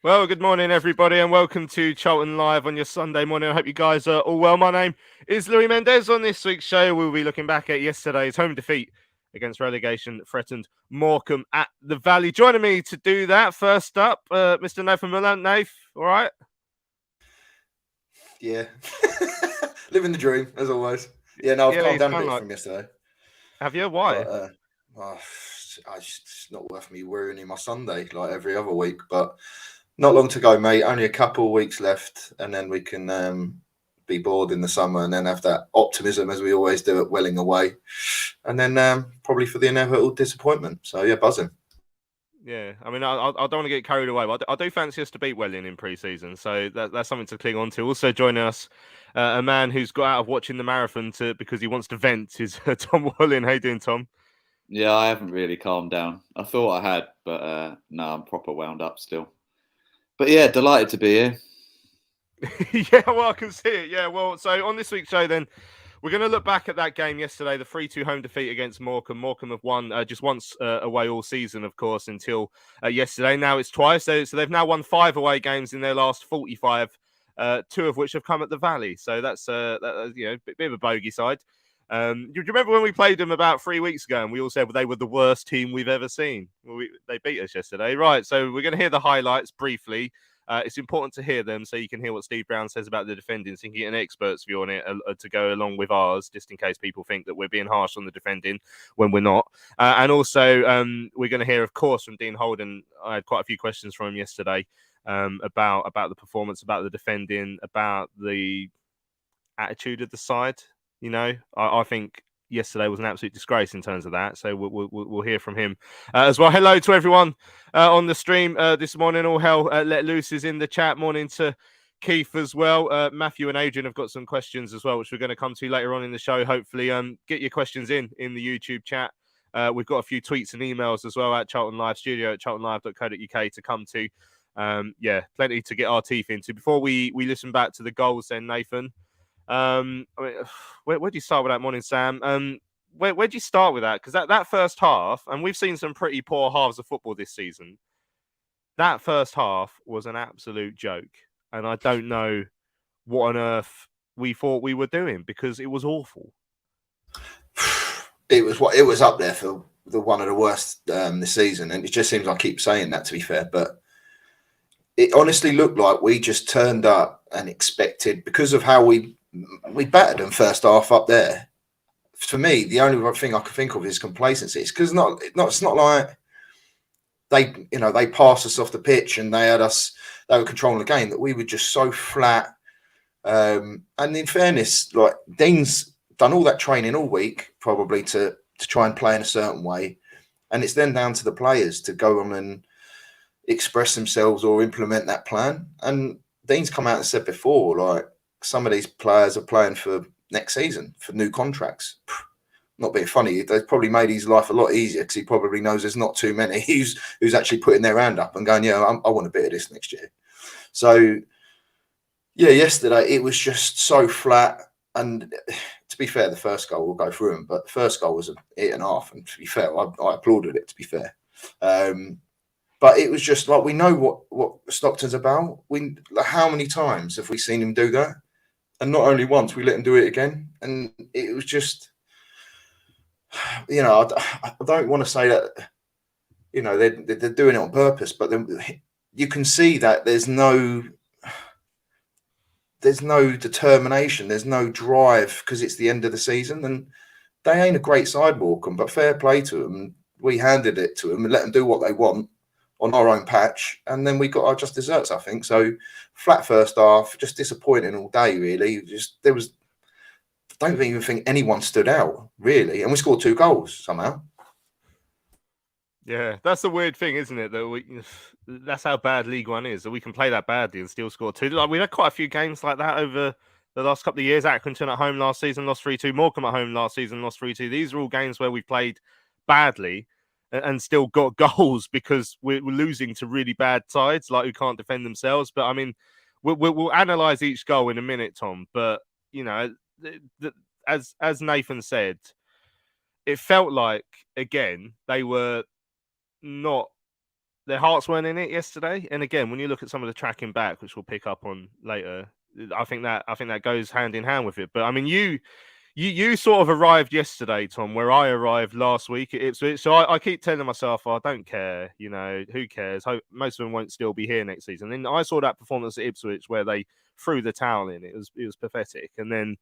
Well, good morning, everybody, and welcome to Charlton Live on your Sunday morning. I hope you guys are all well. My name is Louis Mendez. On this week's show, we'll be looking back at yesterday's home defeat against relegation-threatened Morecambe at the Valley. Joining me to do that, first up, Mr. Nathan Millan. Nath, all right? Yeah. Living the dream, as always. Yeah, no, I've calmed down a bit from yesterday. Have you? Why? It's not worth me ruining my Sunday like every other week, but not long to go, mate. Only a couple of weeks left, and then we can be bored in the summer and then have that optimism as we always do at Welling away. And then probably for the inevitable disappointment. So, yeah, buzzing. Yeah, I mean, I don't want to get carried away, but I do fancy us to beat Welling in pre-season, so that's something to cling on to. Also joining us, a man who's got out of watching the marathon because he wants to vent, is Tom Holden. How you doing, Tom? Yeah, I haven't really calmed down. I thought I had, but no, I'm proper wound up still. But yeah, delighted to be here. Yeah, well, I can see it. Yeah, well, so on this week's show, then, we're going to look back at that game yesterday, the 3-2 home defeat against Morecambe. Morecambe have won just once away all season, of course, until yesterday. Now it's twice. So they've now won 5 away games in their last 45, 2 of which have come at the Valley. So that's a bit of a bogey side. Do you remember when we played them about 3 weeks ago and we all said they were the worst team we've ever seen? Well, they beat us yesterday. Right, so we're going to hear the highlights briefly. It's important to hear them so you can hear what Steve Brown says about the defending, so you can get an expert's view on it to go along with ours, just in case people think that we're being harsh on the defending when we're not. And also, we're going to hear, of course, from Dean Holden. I had quite a few questions from him yesterday about the performance, about the defending, about the attitude of the side. You know, I think yesterday was an absolute disgrace in terms of that. So we'll hear from him as well. Hello to everyone on the stream this morning. All hell let loose is in the chat. Morning to Keith as well. Matthew and Adrian have got some questions as well, which we're going to come to later on in the show. Hopefully, get your questions in the YouTube chat. We've got a few tweets and emails as well at Charlton Live Studio at charltonlive.co.uk to come to. Plenty to get our teeth into. Before we listen back to the goals then, Nathan. I mean, where do you start with that? Morning, Sam. Where do you start with that? Because that first half, and we've seen some pretty poor halves of football this season. That first half was an absolute joke, and I don't know what on earth we thought we were doing because it was awful. It was up there for one of the worst this season, and it just seems I keep saying that, to be fair, but it honestly looked like we just turned up and expected, because of how we battered them first half up there. For me, the only thing I could think of is complacency. It's because it's not like they passed us off the pitch and they were controlling the game, that we were just so flat. And in fairness, like, Dean's done all that training all week, probably to try and play in a certain way. And it's then down to the players to go on and express themselves or implement that plan. And Dean's come out and said before, like, some of these players are playing for next season for new contracts. Not being funny, they've probably made his life a lot easier because he probably knows there's not too many who's actually putting their hand up and going, yeah, I want a bit of this next year. So yeah, yesterday it was just so flat. And to be fair, the first goal, we'll go through them, but the first goal was an 8.5, and to be fair, I applauded it, to be fair. But it was just like, we know what Stockton's about. How many times have we seen him do that? And not only once, we let him do it again. And it was just, you know, I don't want to say that, you know, they're doing it on purpose, but you can see that there's no determination, there's no drive, because it's the end of the season, and they ain't a great side, Morecambe, but fair play to them. We handed it to them and let them do what they want on our own patch, and then we got our just desserts, I think. So flat first half, just disappointing all day, really. I don't even think anyone stood out, really, and we scored 2 goals somehow. Yeah, that's the weird thing, isn't it? That's how bad League One is, that we can play that badly and still score 2. Like, we've had quite a few games like that over the last couple of years. Accrington at home last season, lost 3-2. Morecambe at home last season, lost 3-2. These are all games where we've played badly and still got goals because we're losing to really bad sides, like, who can't defend themselves. But I mean, we'll analyse each goal in a minute, Tom. But, you know, as Nathan said, it felt like, again, their hearts weren't in it yesterday. And again, when you look at some of the tracking back, which we'll pick up on later, I think that goes hand in hand with it. But I mean, you sort of arrived yesterday, Tom, where I arrived last week at Ipswich. So I keep telling myself, I don't care, you know, who cares? Most of them won't still be here next season. And I saw that performance at Ipswich where they threw the towel in. It was pathetic. And then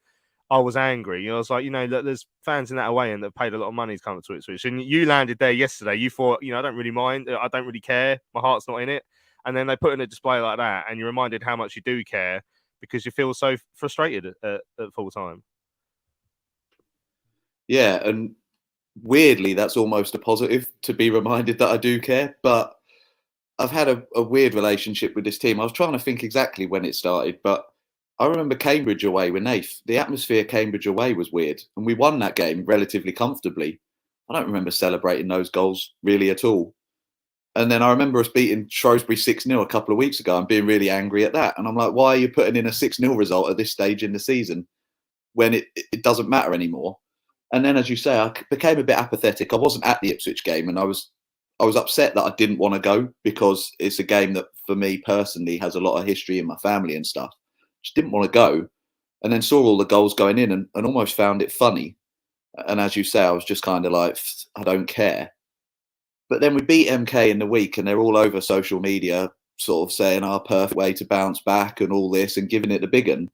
I was angry. You know, I was like, you know, there's fans in that away and that paid a lot of money to come to Ipswich. And you landed there yesterday. You thought, you know, I don't really mind. I don't really care. My heart's not in it. And then they put in a display like that, and you're reminded how much you do care because you feel so frustrated at full time. Yeah, and weirdly, that's almost a positive to be reminded that I do care. But I've had a weird relationship with this team. I was trying to think exactly when it started, but I remember Cambridge away with Nath. The atmosphere Cambridge away was weird, and we won that game relatively comfortably. I don't remember celebrating those goals really at all. And then I remember us beating Shrewsbury 6-0 a couple of weeks ago and being really angry at that. And I'm like, why are you putting in a 6-0 result at this stage in the season when it doesn't matter anymore? And then, as you say, I became a bit apathetic. I wasn't at the Ipswich game, and I was upset that I didn't want to go because it's a game that, for me personally, has a lot of history in my family and stuff. Just didn't want to go, and then saw all the goals going in and almost found it funny. And as you say, I was just kind of like, I don't care. But then we beat MK in the week, and they're all over social media sort of saying our perfect way to bounce back and all this and giving it the big one.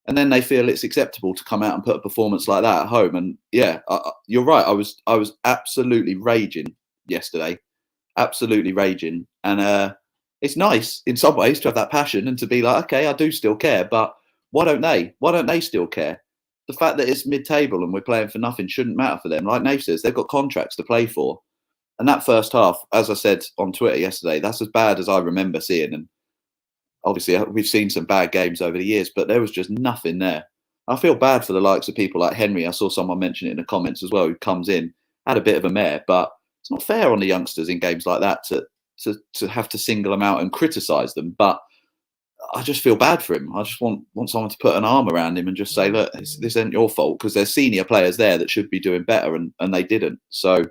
And then they feel it's acceptable to come out and put a performance like that at home. And yeah, you're right. I was absolutely raging yesterday, absolutely raging. And it's nice in some ways to have that passion and to be like, okay, I do still care, but why don't they? Why don't they still care? The fact that it's mid-table and we're playing for nothing shouldn't matter for them. Like Nate says, they've got contracts to play for. And that first half, as I said on Twitter yesterday, that's as bad as I remember seeing. And obviously, we've seen some bad games over the years, but there was just nothing there. I feel bad for the likes of people like Henry. I saw someone mention it in the comments as well, who comes in, had a bit of a mare, but it's not fair on the youngsters in games like that to have to single them out and criticise them. But I just feel bad for him. I just want someone to put an arm around him and just say, look, this isn't your fault, because there's senior players there that should be doing better, and they didn't. So,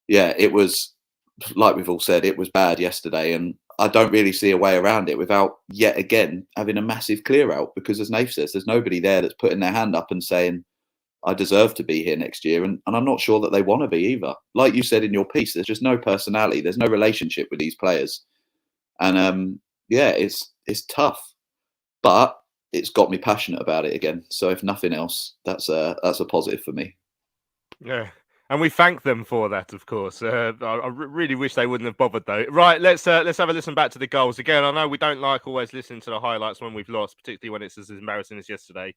yeah, it was, like we've all said, it was bad yesterday, and I don't really see a way around it without yet again having a massive clear out, because as Nath says, there's nobody there that's putting their hand up and saying, I deserve to be here next year. And I'm not sure that they want to be either. Like you said in your piece, there's just no personality. There's no relationship with these players. And yeah, it's tough, but it's got me passionate about it again. So if nothing else, that's a positive for me. Yeah. And we thank them for that, of course. I really wish they wouldn't have bothered, though. Right, let's have a listen back to the goals again. I know we don't like always listening to the highlights when we've lost, particularly when it's as embarrassing as yesterday.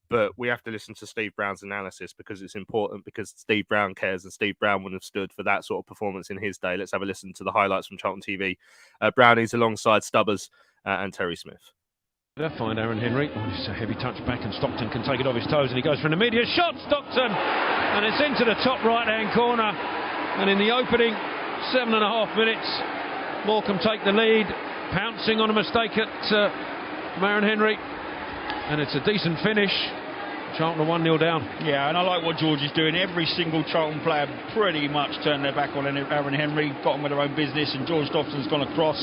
But we have to listen to Steve Brown's analysis because it's important, because Steve Brown cares, and Steve Brown wouldn't have stood for that sort of performance in his day. Let's have a listen to the highlights from Charlton TV. Brownies alongside Stubbers and Terry Smith. Find Aaron Henry. Oh, it's a heavy touch back, and Stockton can take it off his toes, and he goes for an immediate shot. Stockton, and it's into the top right-hand corner. And in the opening 7.5 minutes, Morecambe take the lead, pouncing on a mistake at Aaron Henry, and it's a decent finish. Charlton are 1-0 down. Yeah, and I like what George is doing. Every single Charlton player pretty much turned their back on Aaron Henry, got on with their own business, and George Dobson's gone across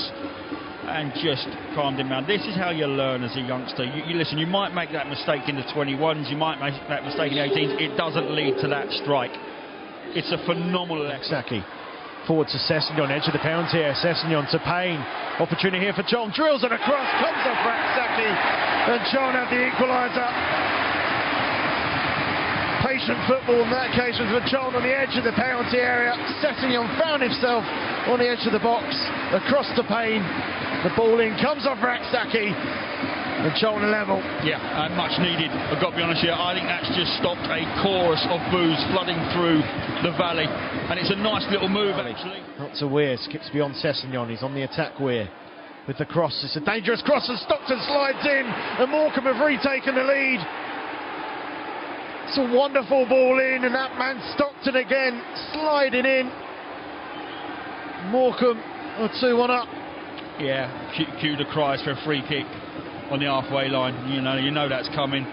and just calmed him down. This is how you learn as a youngster. You listen, you might make that mistake in the 21s, you might make that mistake in the 18s. It doesn't lead to that strike. It's a phenomenal Saki forward to Sessegnon, edge of the penalty here. Sessegnon to Payne. Opportunity here for Charlton. Drills it across, comes off Saki, and Charlton have the equaliser. Patient football in that case was for Charlton on the edge of the penalty area. Sessegnon found himself on the edge of the box, across to Payne. The ball in comes off Saki, and Charlton level. Yeah, much needed. I've got to be honest here. I think that's just stopped a chorus of boos flooding through the valley, and it's a nice little move actually. Not to Weir, skips beyond Sessegnon. He's on the attack. Weir with the cross. It's a dangerous cross, and Stockton slides in, and Morecambe have retaken the lead. It's a wonderful ball in, and that man Stockton again sliding in. Morecambe are 2-1 up. Yeah, cue the cries for a free kick on the halfway line. You know that's coming.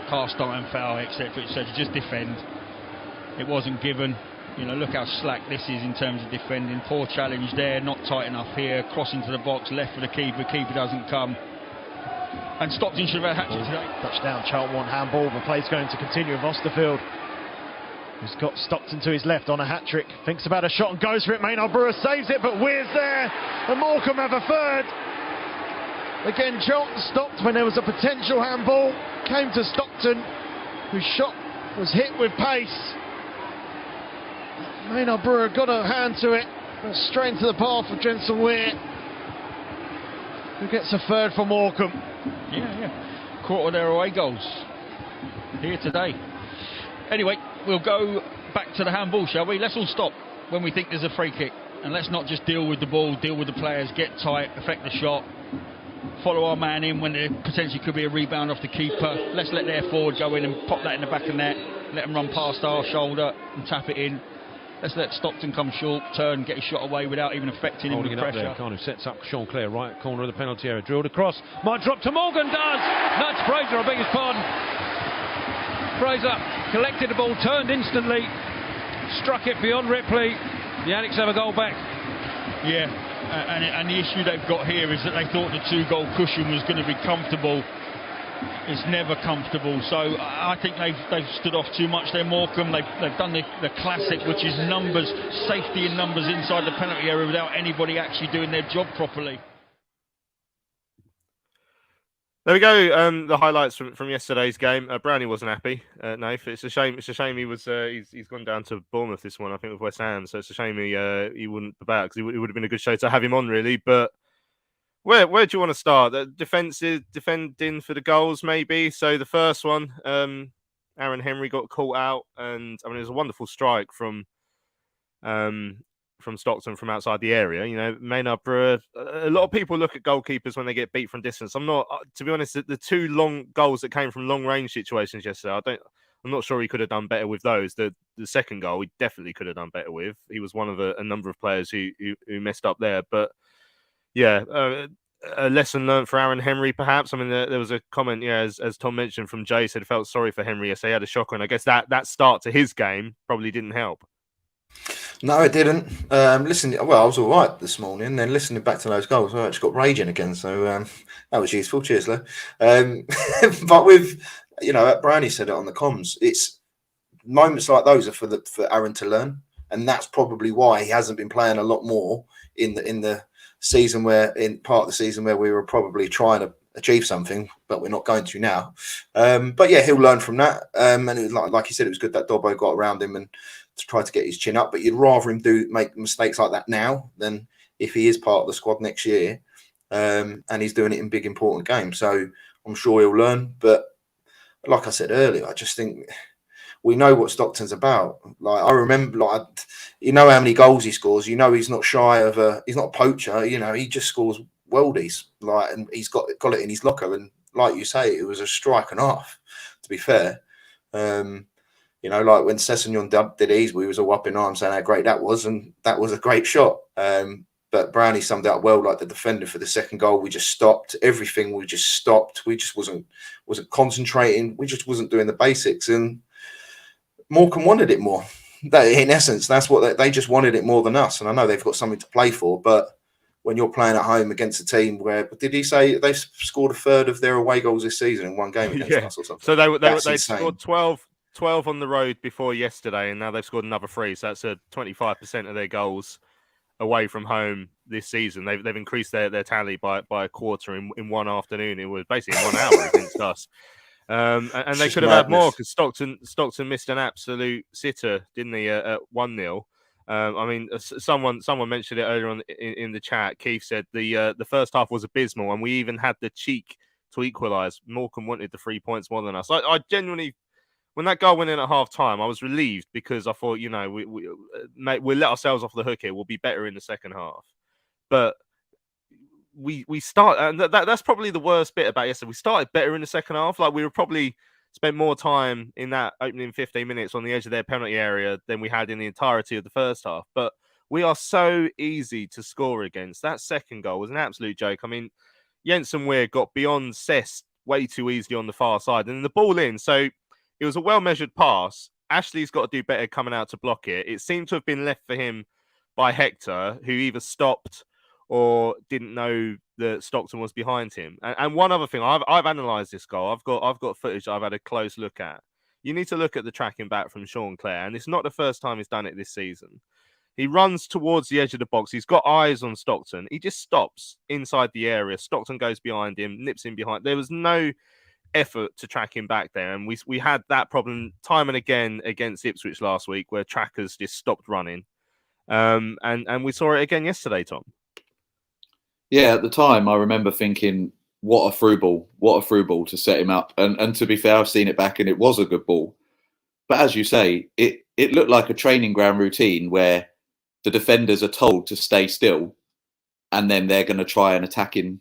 Cast iron foul, etc., etc. Just defend. It wasn't given. Look how slack this is in terms of defending. Poor challenge there, not tight enough here. Cross into the box, left for the keeper. Keeper doesn't come. And Stockton should have had a hat-trick today. Touchdown, Charlton want handball. The play's going to continue with Osterfield, who's got Stockton to his left on a hat-trick. Thinks about a shot and goes for it. Maynard Brewer saves it, but Weir's there. And Morecambe have a third. Again, Charlton stopped when there was a potential handball. Came to Stockton, whose shot was hit with pace. Maynard Brewer got a hand to it. Straight into the path of Jensen Weir, who gets a third for Morecambe. Yeah. Quarter of their away goals here today. Anyway, we'll go back to the handball, shall we? Let's all stop when we think there's a free kick, and let's not just deal with the ball, deal with the players, get tight, affect the shot, follow our man in when there potentially could be a rebound off the keeper. Let's let their forward go in and pop that in the back of the net, let them run past our shoulder and tap it in. Let's let Stockton come short, turn, get his shot away without even affecting him with the pressure. Kind of sets up Sean Clare, right corner of the penalty area. Drilled across. Might drop to Morgan, does! Nudge Fraser, I beg his pardon. Fraser collected the ball, turned instantly, struck it beyond Ripley. The Addicks have a goal back. Yeah, and the issue they've got here is that they thought the 2-goal cushion was going to be comfortable. It's never comfortable, so I think they've stood off too much there. Morecambe, they've done the classic, which is numbers, safety in numbers inside the penalty area without anybody actually doing their job properly. There we go. The highlights from yesterday's game. Brownie wasn't happy. Nath. It's a shame. It's a shame he was. He's gone down to Bournemouth this one, I think, with West Ham. So it's a shame he wouldn't be back, because it would have been a good show to have him on, really. But where do you want to start? Defending for the goals, maybe. So the first one, Aaron Henry got caught out, and it was a wonderful strike from Stockton from outside the area. Maynard Brewer. A lot of people look at goalkeepers when they get beat from distance. I'm not, to be honest. The 2 long goals that came from long range situations yesterday, I'm not sure he could have done better with those. The second goal, he definitely could have done better with. He was one of a number of players who messed up there, but. Yeah, a lesson learned for Aaron Henry, perhaps. There was a comment, as Tom mentioned, from Jay, said felt sorry for Henry yesterday. He had a shocker, and I guess that start to his game probably didn't help. No, it didn't. I was all right this morning. Then listening back to those goals, I just got raging again. So that was useful. Cheers, Lou. But with, Brownie said it on the comms. It's moments like those are for Aaron to learn, and that's probably why he hasn't been playing a lot more in the season part of the season where we were probably trying to achieve something, but we're not going to now. But yeah, he'll learn from that. And it was like you said, it was good that Dobbo got around him and to try to get his chin up. But you'd rather him make mistakes like that now than if he is part of the squad next year, and he's doing it in big important games. So I'm sure he'll learn. But like I said earlier, I just think we know what Stockton's about. I remember, how many goals he scores. He's not shy of he's not a poacher. He just scores worldies. And he's got it in his locker. And like you say, it was a strike and a half, to be fair. Like when Sessegnon did his, we was all up in arms saying how great that was, and that was a great shot. But Brownie summed it up well, like the defender for the second goal. We just stopped everything. We just stopped. We just wasn't concentrating. We just wasn't doing the basics. And Morecambe wanted it more. That, in essence, that's what they just wanted it more than us. And I know they've got something to play for, but when you're playing at home against a team where, did he say they've scored a third of their away goals this season in one game against us or something? So they scored 12 on the road before yesterday, and now they've scored another 3. So that's 25% of their goals away from home this season. They've increased their tally by a quarter in one afternoon. It was basically in 1 hour against us. And they could have had more because Stockton missed an absolute sitter, didn't he, at 1-0. I mean, someone mentioned it earlier on in the chat. Keith said the first half was abysmal, and we even had the cheek to equalise. Morecambe wanted the 3 points more than us. I genuinely, when that goal went in at half time, I was relieved because I thought, we'll let ourselves off the hook here. We'll be better in the second half. But we start, and that's probably the worst bit about yesterday. We started better in the second half. Like, we were probably spent more time in that opening 15 minutes on the edge of their penalty area than we had in the entirety of the first half. But we are so easy to score against. That second goal was an absolute joke. I mean, Jensen Weir got beyond Cess way too easily on the far side, and the ball in. So it was a well-measured pass. Ashley's got to do better coming out to block it. It seemed to have been left for him by Hector, who either stopped or didn't know that Stockton was behind him. And one other thing, I've analysed this goal. I've got footage that I've had a close look at. You need to look at the tracking back from Sean Clare, and it's not the first time he's done it this season. He runs towards the edge of the box. He's got eyes on Stockton. He just stops inside the area. Stockton goes behind him, nips in behind. There was no effort to track him back there, and we had that problem time and again against Ipswich last week, where trackers just stopped running. And we saw it again yesterday, Tom. Yeah, at the time, I remember thinking, what a through ball to set him up. And to be fair, I've seen it back, and it was a good ball. But as you say, it looked like a training ground routine where the defenders are told to stay still, and then they're going to try an attacking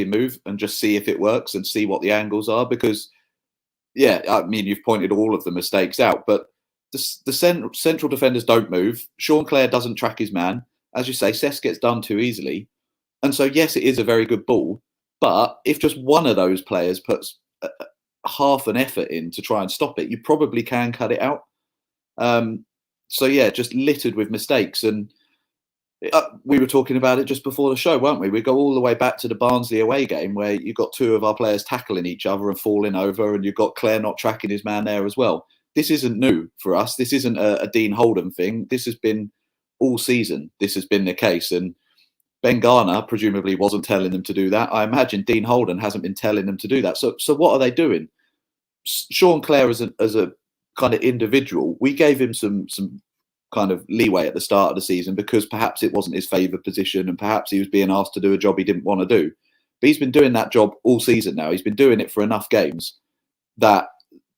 move and just see if it works and see what the angles are. Because, yeah, I mean, you've pointed all of the mistakes out, but the central defenders don't move. Sean Clare doesn't track his man. As you say, Cess gets done too easily. And so, yes, it is a very good ball. But if just one of those players puts half an effort in to try and stop it, you probably can cut it out. So, yeah, just littered with mistakes. And we were talking about it just before the show, weren't we? We go all the way back to the Barnsley away game where you got 2 of our players tackling each other and falling over, and you've got Clare not tracking his man there as well. This isn't new for us. This isn't a Dean Holden thing. This has been all season. This has been the case. And Ben Garner presumably wasn't telling them to do that. I imagine Dean Holden hasn't been telling them to do that. So what are they doing? Sean Clare as a kind of individual, we gave him some kind of leeway at the start of the season because perhaps it wasn't his favoured position and perhaps he was being asked to do a job he didn't want to do. But he's been doing that job all season now. He's been doing it for enough games that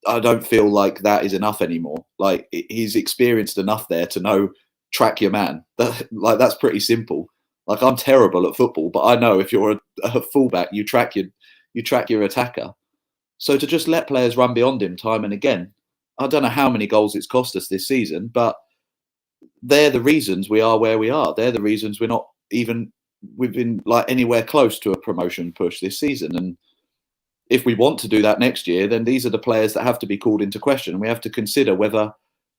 I don't feel like that is enough anymore. Like, he's experienced enough there to know, track your man. That's pretty simple. Like, I'm terrible at football, but I know if you're a fullback, you track your attacker. So to just let players run beyond him time and again, I don't know how many goals it's cost us this season, but they're the reasons we are where we are. They're the reasons we've been like anywhere close to a promotion push this season. And if we want to do that next year, then these are the players that have to be called into question. And we have to consider whether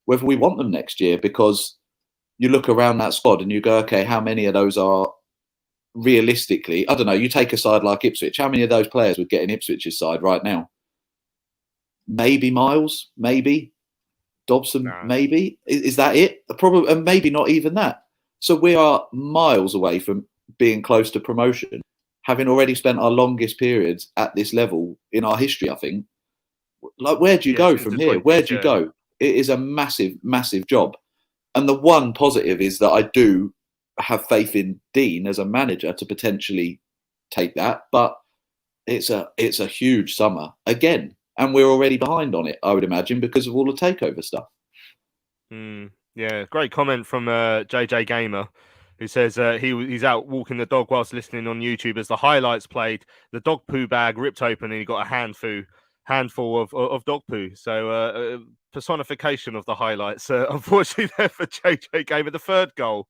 we want them next year, because you look around that squad and you go, okay, how many of those are realistically, I don't know, you take a side like Ipswich, how many of those players would get in Ipswich's side right now? Maybe Miles, maybe Dobson, No. maybe. Is that it? Probably, and maybe not even that. So we are miles away from being close to promotion, having already spent our longest periods at this level in our history, I think. Like, where do you go from here? Where do you go? It is a massive, massive job. And the one positive is that I do have faith in Dean as a manager to potentially take that. But it's a huge summer again. And we're already behind on it, I would imagine, because of all the takeover stuff. Yeah, great comment from JJ Gamer, who says he's out walking the dog whilst listening on YouTube as the highlights played. The dog poo bag ripped open and he got a handful of dog poo. So personification of the highlights, unfortunately, there for JJ Gamer. The third goal,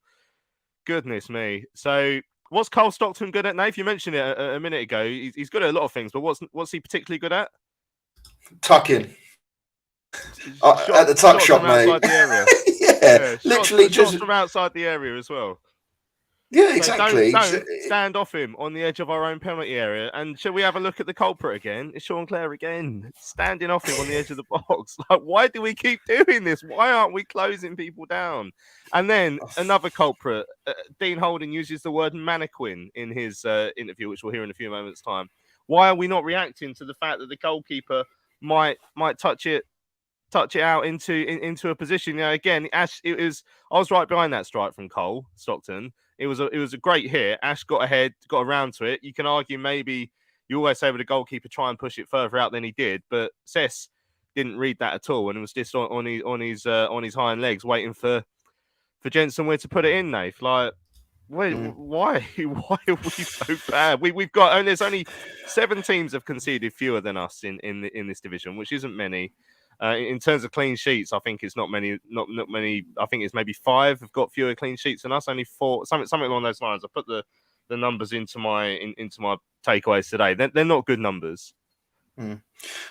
Goodness me. So what's Cole Stockton good at, Nate? You mentioned it a minute ago. He's good at a lot of things, but what's he particularly good at? Tucking. At the tuck shots shop, from mate. outside the area. Yeah, literally shots just from outside the area as well. Yeah, So exactly. don't stand off him on the edge of our own penalty area. And shall we have a look at the culprit again? It's Sean Clare again, standing off him on the edge of the box. Like, why do we keep doing this? Why aren't we closing people down? And then another culprit, Dean Holden uses the word mannequin in his interview, which we'll hear in a few moments' time. Why are we not reacting to the fact that the goalkeeper might touch it out into a position? You know, again, Ash, I was right behind that strike from Cole Stockton. It was a great hit. Ash got ahead, got around to it. You can argue maybe you always say with the goalkeeper try and push it further out than he did, but Cess didn't read that at all, and it was just on his hind legs, waiting for Jensen Weir to put it in. Nath, like, why are we so bad? We've got, and there's only 7 teams have conceded fewer than us in this division, which isn't many. In terms of clean sheets, I think it's not many. Not many. I think it's maybe 5 have got fewer clean sheets than us. Only 4, something along those lines. I put the numbers into my takeaways today. They're not good numbers.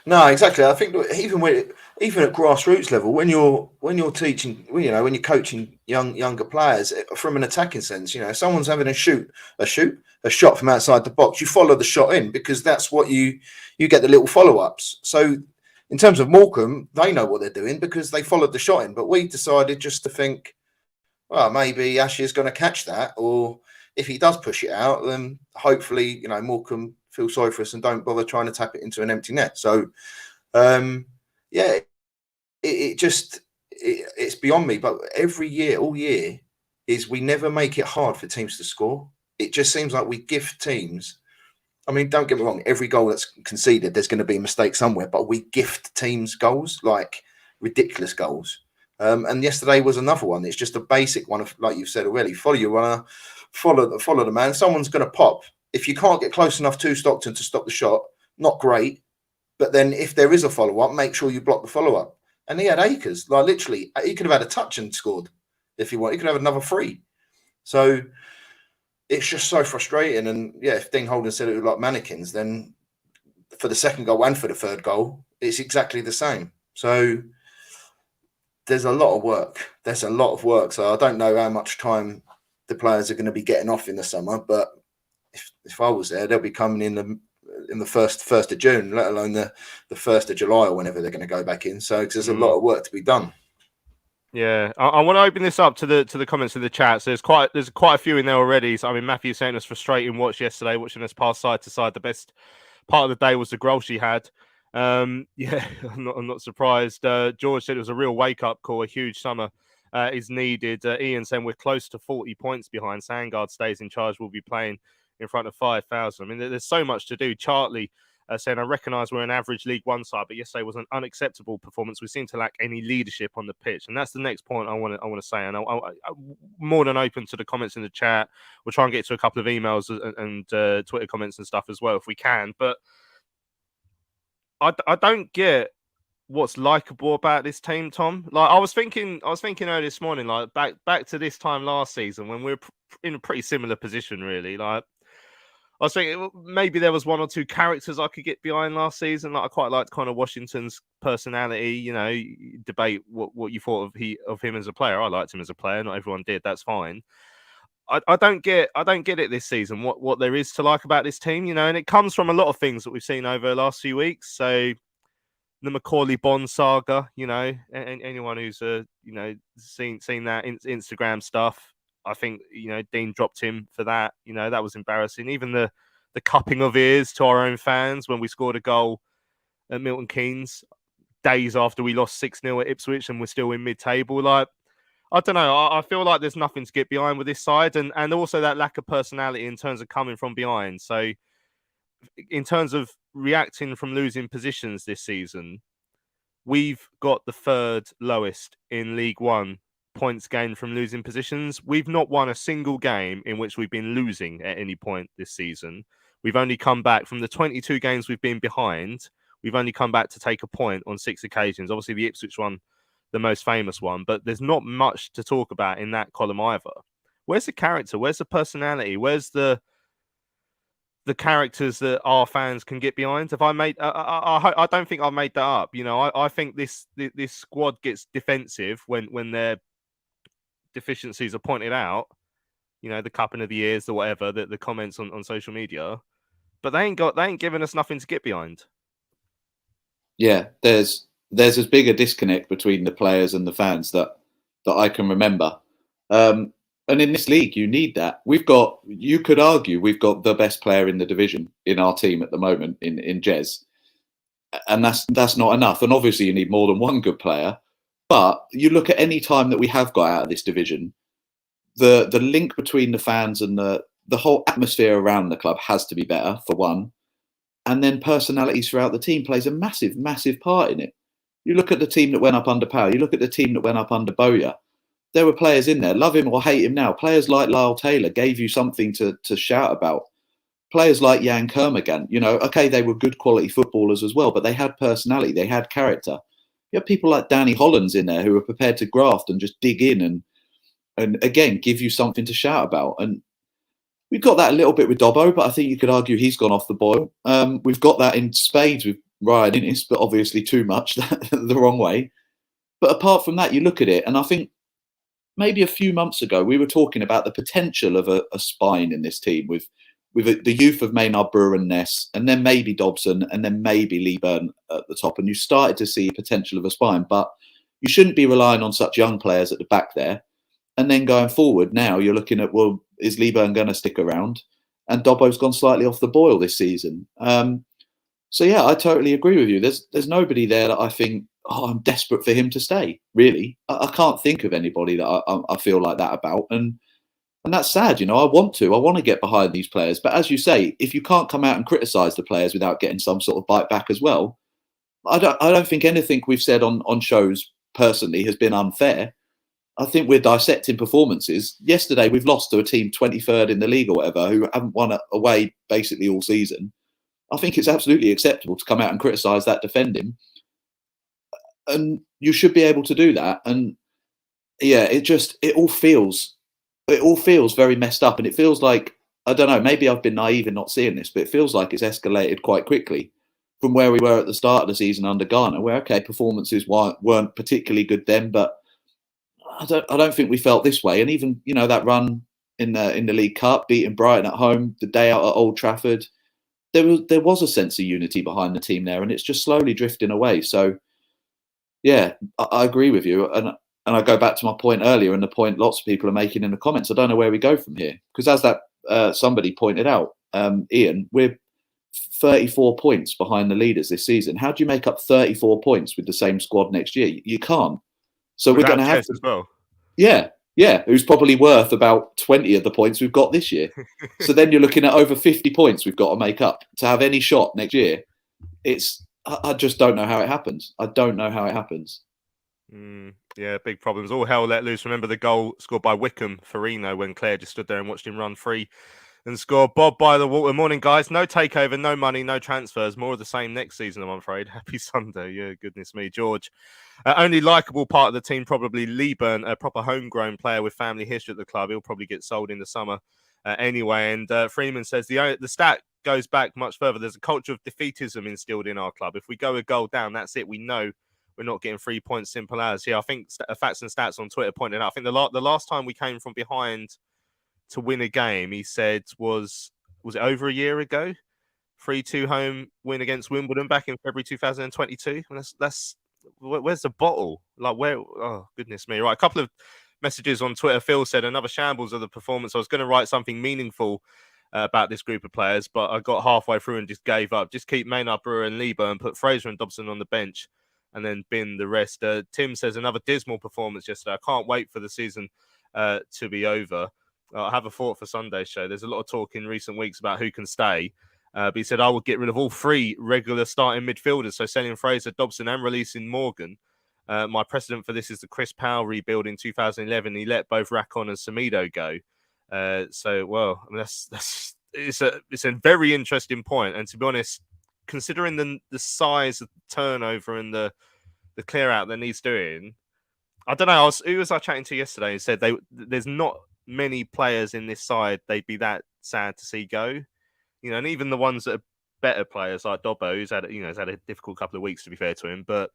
No, exactly. I think even at grassroots level, when you're teaching, when you're coaching younger players from an attacking sense, if someone's having a shot from outside the box, you follow the shot in, because that's what you get the little follow-ups. So in terms of Morecambe, they know what they're doing because they followed the shot in. But we decided just to think, well, maybe Ashley is going to catch that, or if he does push it out, then hopefully, Morecambe feel sorry for us and don't bother trying to tap it into an empty net. So, it's beyond me. But all year, is we never make it hard for teams to score. It just seems like we gift teams. I mean, don't get me wrong, every goal that's conceded, there's going to be a mistake somewhere, but we gift teams goals, like ridiculous goals. And yesterday was another one. It's just a basic one of, like you've said already, follow your runner, follow the man. Someone's going to pop. If you can't get close enough to Stockton to stop the shot, not great. But then if there is a follow-up, make sure you block the follow-up. And he had acres. Like, literally, he could have had a touch and scored if he wanted. He could have another 3. So it's just so frustrating. And yeah, if Dean Holden said it was like mannequins, then for the second goal and for the third goal, it's exactly the same. So there's a lot of work. So I don't know how much time the players are going to be getting off in the summer, but if I was there, they'll be coming in the first of June, let alone the 1st of July or whenever they're going to go back in. So there's a lot of work to be done. Yeah, I want to open this up to the comments in the chat. So there's quite a few in there already. So I mean, Matthew saying it was frustrating yesterday, watching us pass side to side. The best part of the day was the goal she had. Yeah, I'm not surprised. George said it was a real wake up call. A huge summer is needed. Ian saying we're close to 40 points behind. Sandgard stays in charge. We'll be playing in front of 5,000. I mean, there's so much to do. Chartley saying, I recognise we're an average League One side, but yesterday was an unacceptable performance. We seem to lack any leadership on the pitch, and that's the next point I want to say. And I'm more than open to the comments in the chat. We'll try and get to a couple of emails and Twitter comments and stuff as well if we can. But I don't get what's likable about this team, Tom. Like I was thinking earlier this morning, like back to this time last season when we were in a pretty similar position, really. Like I was thinking maybe there was 1 or 2 characters I could get behind last season. Like I quite liked kind of Washington's personality. You debate what you thought of him as a player. I liked him as a player. Not everyone did. That's fine. I don't get it this season. What there is to like about this team, and it comes from a lot of things that we've seen over the last few weeks. So the Macaulay Bond saga, and anyone who's seen that Instagram stuff. I think, Dean dropped him for that. That was embarrassing. Even the cupping of ears to our own fans when we scored a goal at Milton Keynes days after we lost 6-0 at Ipswich and we're still in mid-table. Like, I don't know. I feel like there's nothing to get behind with this side, and also that lack of personality in terms of coming from behind. So in terms of reacting from losing positions this season, we've got the 3rd lowest in League One points gained from losing positions. We've not won a single game in which we've been losing at any point this season. We've only come back from the 22 games we've been behind. We've only come back to take a point on 6 occasions. Obviously, the Ipswich one, the most famous one, but there's not much to talk about in that column either. where's the character? Where's the personality? Where's the characters that our fans can get behind? Have I made? I don't think I've made that up. You know, I think this squad gets defensive when their deficiencies are pointed out. You know, the cupping of the ears, the whatever, the comments on social media, but they ain't giving us nothing to get behind. Yeah, there's as big a disconnect between the players and the fans that I can remember. And in this league, you need that. You could argue we've got the best player in the division in our team at the moment in Jez. And that's not enough. And obviously you need more than one good player. But you look at any time that we have got out of this division, the link between the fans and the whole atmosphere around the club has to be better, for one. And then personalities throughout the team plays a massive, massive part in it. You look at the team that went up under Powell. You look at the team that went up under Bowyer. There were players in there, love him or hate him now. Players like Lyle Taylor gave you something to shout about. Players like Jan Kermorgant, you know, okay, they were good quality footballers as well, but they had personality, they had character. You have people like Danny Hollands in there who are prepared to graft and just dig in and again, give you something to shout about. And we've got that a little bit with Dobbo, but I think you could argue he's gone off the boil. We've got that in spades with Ryan Innes, but obviously too much, the wrong way. But apart from that, you look at it, and I think maybe a few months ago, we were talking about the potential of a spine in this team with the youth of Maynard Brewer and Ness, and then maybe Dobson, and then maybe Lee Byrne at the top. And you started to see potential of a spine, but you shouldn't be relying on such young players at the back there. And then going forward, now you're looking at, well, is Lee Byrne going to stick around? And Dobbo's gone slightly off the boil this season. So yeah, I totally agree with you. There's nobody there that I think, oh, I'm desperate for him to stay. Really, I can't think of anybody that I feel like that about, and that's sad. You know, I want to get behind these players, but as you say, if you can't come out and criticise the players without getting some sort of bite back as well, I don't think anything we've said on shows personally has been unfair. I think we're dissecting performances. Yesterday, we've lost to a team 23rd in the league or whatever, who haven't won away basically all season. I think it's absolutely acceptable to come out and criticise that defending. And you should be able to do that. And yeah, it all feels very messed up. And it feels like, I don't know, maybe I've been naive in not seeing this, but it feels like it's escalated quite quickly from where we were at the start of the season under Garner, where, okay, performances weren't particularly good then, but I don't think we felt this way. And even, you know, that run in the League Cup, beating Brighton at home, the day out at Old Trafford, there was a sense of unity behind the team there, and it's just slowly drifting away. So yeah, I agree with you. And I go back to my point earlier and the point lots of people are making in the comments. I don't know where we go from here. Because as that somebody pointed out, Ian, we're 34 points behind the leaders this season. How do you make up 34 points with the same squad next year? You can't. So we're going to have to, as well. Yeah, who's probably worth about 20 of the points we've got this year. So then you're looking at over 50 points we've got to make up to have any shot next year. I just don't know how it happens. I don't know how it happens. Yeah, big problems. All hell let loose. Remember the goal scored by Wickham, Farino, when Claire just stood there and watched him run free and score. Bob by the water. Morning, guys. No takeover, no money, no transfers. More of the same next season, I'm afraid. Happy Sunday. Yeah, goodness me. George. Only likeable part of the team, probably Lee Byrne, a proper homegrown player with family history at the club. He'll probably get sold in the summer anyway. And Freeman says the stat goes back much further. There's a culture of defeatism instilled in our club. If we go a goal down, that's it. We know we're not getting 3 points, simple as. Yeah, I think Facts and Stats on Twitter pointed out, I think the last time we came from behind to win a game, he said, was it over a year ago? 3-2 home win against Wimbledon back in February 2022. And that's where's the bottle? Like, where? Oh, goodness me. Right, a couple of messages on Twitter. Phil said, another shambles of the performance. I was going to write something meaningful about this group of players, but I got halfway through and just gave up. Just keep Maynard Brewer and Lee Byrne, put Fraser and Dobson on the bench, and then bin the rest. Tim says, another dismal performance yesterday. I can't wait for the season to be over. I have a thought for Sunday's show. There's a lot of talk in recent weeks about who can stay. But he said, I would get rid of all 3 regular starting midfielders, so selling Fraser, Dobson and releasing Morgan. My precedent for this is the Chris Powell rebuild in 2011. He let both Rakon and Semedo go. Well, I mean, it's a very interesting point. And to be honest, considering the size of the turnover and the clear out that needs doing, I don't know. Who was I chatting to yesterday? Who said there's not many players in this side they'd be that sad to see go. You know, and even the ones that are better players like Dobbo, who's had a difficult couple of weeks, to be fair to him. But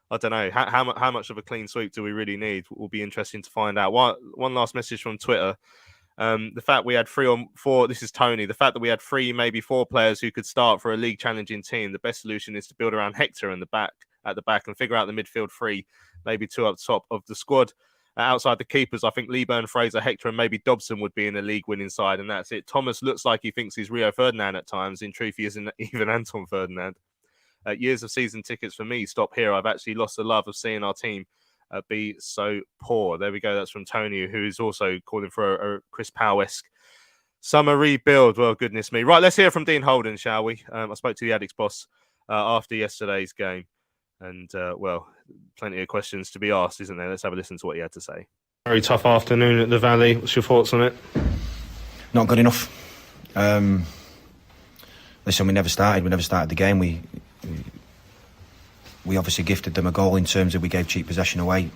I don't know how much of a clean sweep do we really need. Will be interesting to find out. One last message from Twitter. The fact we had 3 or 4. This is Tony. The fact that we had 3, maybe 4 players who could start for a league challenging team. The best solution is to build around Hector at the back and figure out the midfield 3, maybe 2 up top of the squad. Outside the keepers, I think Leeburn, Fraser, Hector, and maybe Dobson would be in a league-winning side, and that's it. Thomas looks like he thinks he's Rio Ferdinand at times. In truth, he isn't even Anton Ferdinand. Years of season tickets for me stop here. I've actually lost the love of seeing our team be so poor. There we go. That's from Tony, who is also calling for a Chris Powell-esque summer rebuild. Well, goodness me. Right, let's hear from Dean Holden, shall we? I spoke to the Addicks boss after yesterday's game. And, well, plenty of questions to be asked, isn't there? Let's have a listen to what he had to say. Very tough afternoon at the Valley. What's your thoughts on it? Not good enough. Listen, we never started the game. We obviously gifted them a goal in terms of we gave cheap possession away.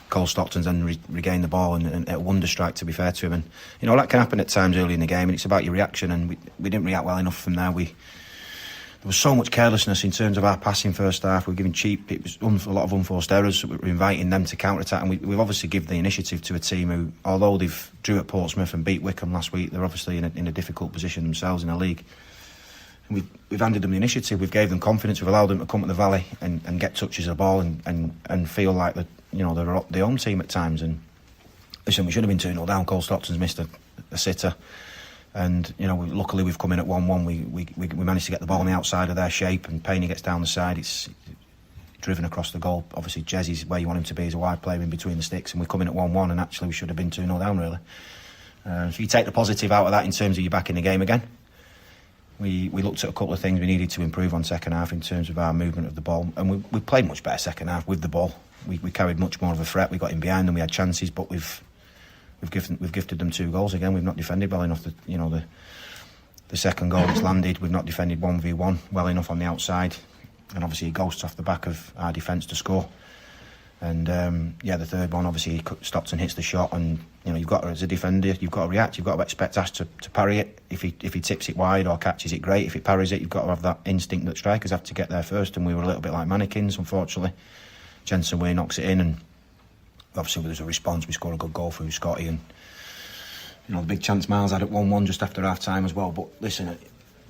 Cole Stockton's then regained the ball and a wonder strike, to be fair to him. And, you know, that can happen at times early in the game, and it's about your reaction, and we didn't react well enough from there. There was so much carelessness in terms of our passing first half. We were giving cheap. It was a lot of unforced errors. We were inviting them to counter-attack, and we've obviously given the initiative to a team who, although they've drew at Portsmouth and beat Wycombe last week, they're obviously in a difficult position themselves in the league. And we've handed them the initiative. We've gave them confidence. We've allowed them to come to the Valley and get touches of the ball and feel like that, you know, they're the home team at times. And listen, we should have been 2-0 down. Cole Stockton's missed a sitter. And, you know, luckily we've come in at 1-1. We managed to get the ball on the outside of their shape, and Payne gets down the side. It's driven across the goal. Obviously, Jezzy's where you want him to be, as a wide player in between the sticks, and we come in at 1-1, and actually we should have been 2-0 down, really. So you take the positive out of that in terms of you back in the game again. We looked at a couple of things we needed to improve on second half in terms of our movement of the ball, and we played much better second half with the ball. We carried much more of a threat. We got in behind them. We had chances, but we've gifted them 2 goals again. We've not defended well enough. The second goal that's landed, we've not defended 1v1 well enough on the outside, and obviously it ghosts off the back of our defence to score. And the third one, obviously Stockton hits the shot, and you know, you've got to, as a defender, you've got to react. You've got to expect Ash to parry it. If he tips it wide or catches it, great. If he parries it, you've got to have that instinct that strikers have to get there first. And we were a little bit like mannequins, unfortunately. Jensen Way knocks it in, and obviously there's a response. We score a good goal through Scotty, and you know, the big chance Miles had at 1-1 just after half time as well. But listen,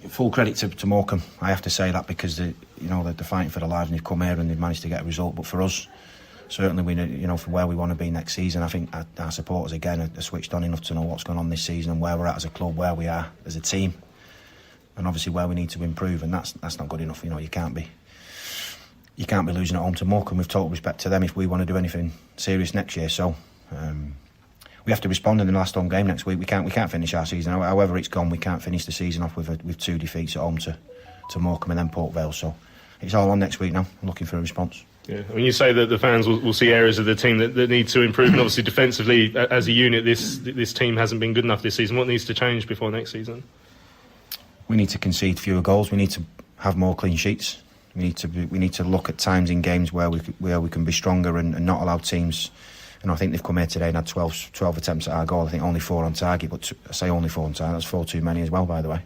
full credit to Morecambe. I have to say that, because they're fighting for their lives, and they've come here and they've managed to get a result. But for us, certainly, for where we want to be next season, I think our supporters again are switched on enough to know what's going on this season and where we're at as a club, where we are as a team, and obviously where we need to improve. And that's not good enough. You know, you can't be losing at home to Morecambe. With total respect to them, if we want to do anything serious next year. So we have to respond in the last home game next week. We can't finish our season. However it's gone, we can't finish the season off with 2 defeats at home to Morecambe and then Port Vale. So it's all on next week now. I'm looking for a response. Yeah, when you say that the fans will see areas of the team that need to improve, and obviously defensively as a unit, this team hasn't been good enough this season. What needs to change before next season? We need to concede fewer goals. We need to have more clean sheets. We need to look at times in games where we can be stronger and not allow teams. And I think they've come here today and had 12 attempts at our goal. I think only 4 on target, but I say only 4 on target. That's 4 too many as well, by the way.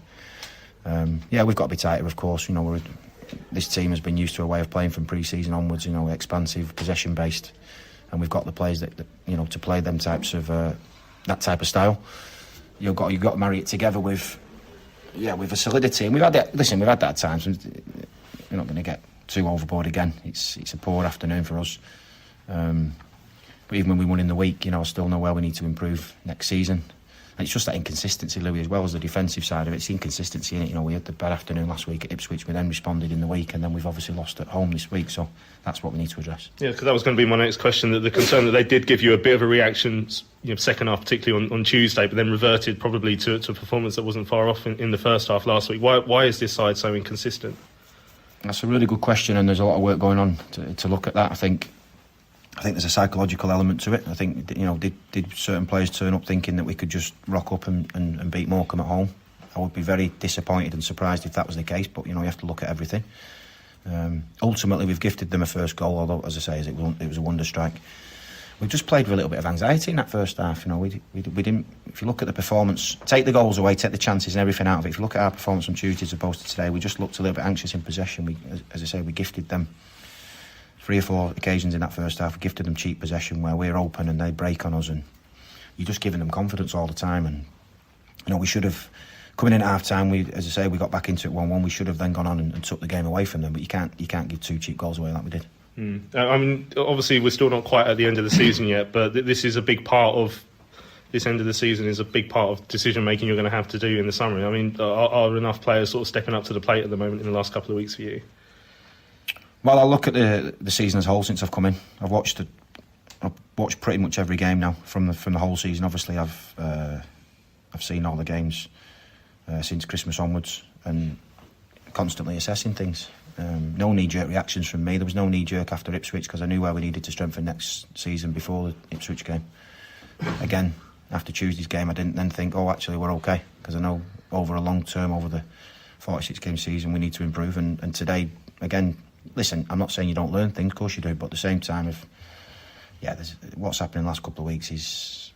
We've got to be tighter, of course. You know, this team has been used to a way of playing from pre-season onwards. You know, expansive, possession-based, and we've got the players that to play them types of that type of style. You've got to marry it together with a solidity. And we've had that. Listen, we've had that at times. We're not going to get too overboard again. It's a poor afternoon for us. But even when we won in the week, I still know where we need to improve next season. And it's just that inconsistency, Louis, as well as the defensive side of it. It's the inconsistency in it. We had the bad afternoon last week at Ipswich. We then responded in the week, and then we've obviously lost at home this week. So that's what we need to address. Yeah, because that was going to be my next question. That the concern that they did give you a bit of a reaction, second half, particularly on Tuesday, but then reverted probably to a performance that wasn't far off in the first half last week. Why is this side so inconsistent? That's a really good question, and there's a lot of work going on to look at that. I think there's a psychological element to it. I think did certain players turn up thinking that we could just rock up and beat Morecambe at home? I would be very disappointed and surprised if that was the case. But you have to look at everything. Ultimately, we've gifted them a first goal, although, as I say, it was a wonder strike. we just played with a little bit of anxiety in that first half. You know, we didn't. If you look at the performance, take the goals away, take the chances and everything out of it. If you look at our performance on Tuesday as opposed to today, we just looked a little bit anxious in possession. We, as I say, we gifted them 3 or 4 occasions in that first half. We gifted them cheap possession where we're open and they break on us, and you're just giving them confidence all the time. And you know, we should have coming in at half time. We, as I say, we got back into it 1-1. We should have then gone on and took the game away from them. But you can't give 2 cheap goals away like we did. I mean, obviously, we're still not quite at the end of the season yet, but this is a big part of this end of the season. Is a big part of decision making you're going to have to do in the summer. I mean, are enough players sort of stepping up to the plate at the moment in the last couple of weeks for you? Well, I look at the season as a whole since I've come in. I've watched pretty much every game now from the whole season. Obviously, I've seen all the games since Christmas onwards and constantly assessing things. No knee-jerk reactions from me. There was no knee-jerk after Ipswich because I knew where we needed to strengthen next season before the Ipswich game. Again, after Tuesday's game, I didn't then think, oh, actually, we're okay, because I know over a long term, over the 46-game season, we need to improve. And today, again, listen, I'm not saying you don't learn things, of course you do, but at the same time, what's happened in the last couple of weeks is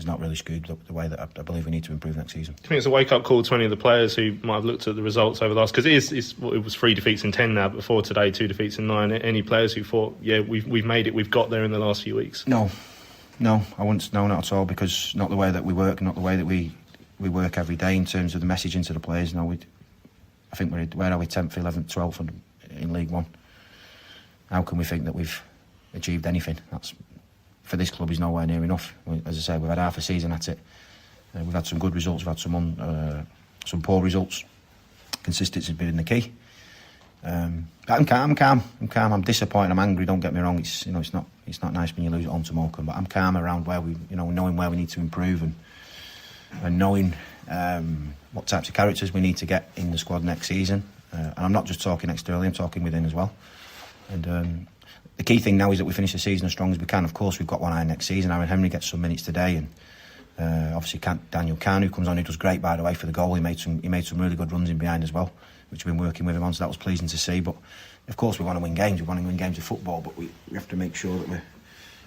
not really skewed the way that I believe we need to improve next season. Do you think it's a wake-up call to any of the players who might have looked at the results over the last... Because it was 3 defeats in 10 now, but before today, 2 defeats in 9. Any players who thought, yeah, we've made it, we've got there in the last few weeks? No, I wouldn't. No, not at all, because not the way that we work, not the way that we work every day in terms of the messaging to the players. No, I think where are we, 10th, 11th, 12th in League One? How can we think that we've achieved anything? That's... For this club is nowhere near enough. As I say, we've had half a season at it. We've had some good results, we've had some poor results. Consistency has been the key. I'm calm. I'm disappointed. I'm angry. Don't get me wrong. It's not nice when you lose at home to Morecambe, but I'm calm around where knowing where we need to improve and knowing what types of characters we need to get in the squad next season. And I'm not just talking externally. I'm talking within as well. And the key thing now is that we finish the season as strong as we can. Of course, we've got one eye next season. Aaron Henry gets some minutes today, and obviously Daniel Kahn, who comes on, who does great, by the way, for the goal. He made some really good runs in behind as well, which we've been working with him on, so that was pleasing to see. But of course, we want to win games. We want to win games of football, but we have to make sure that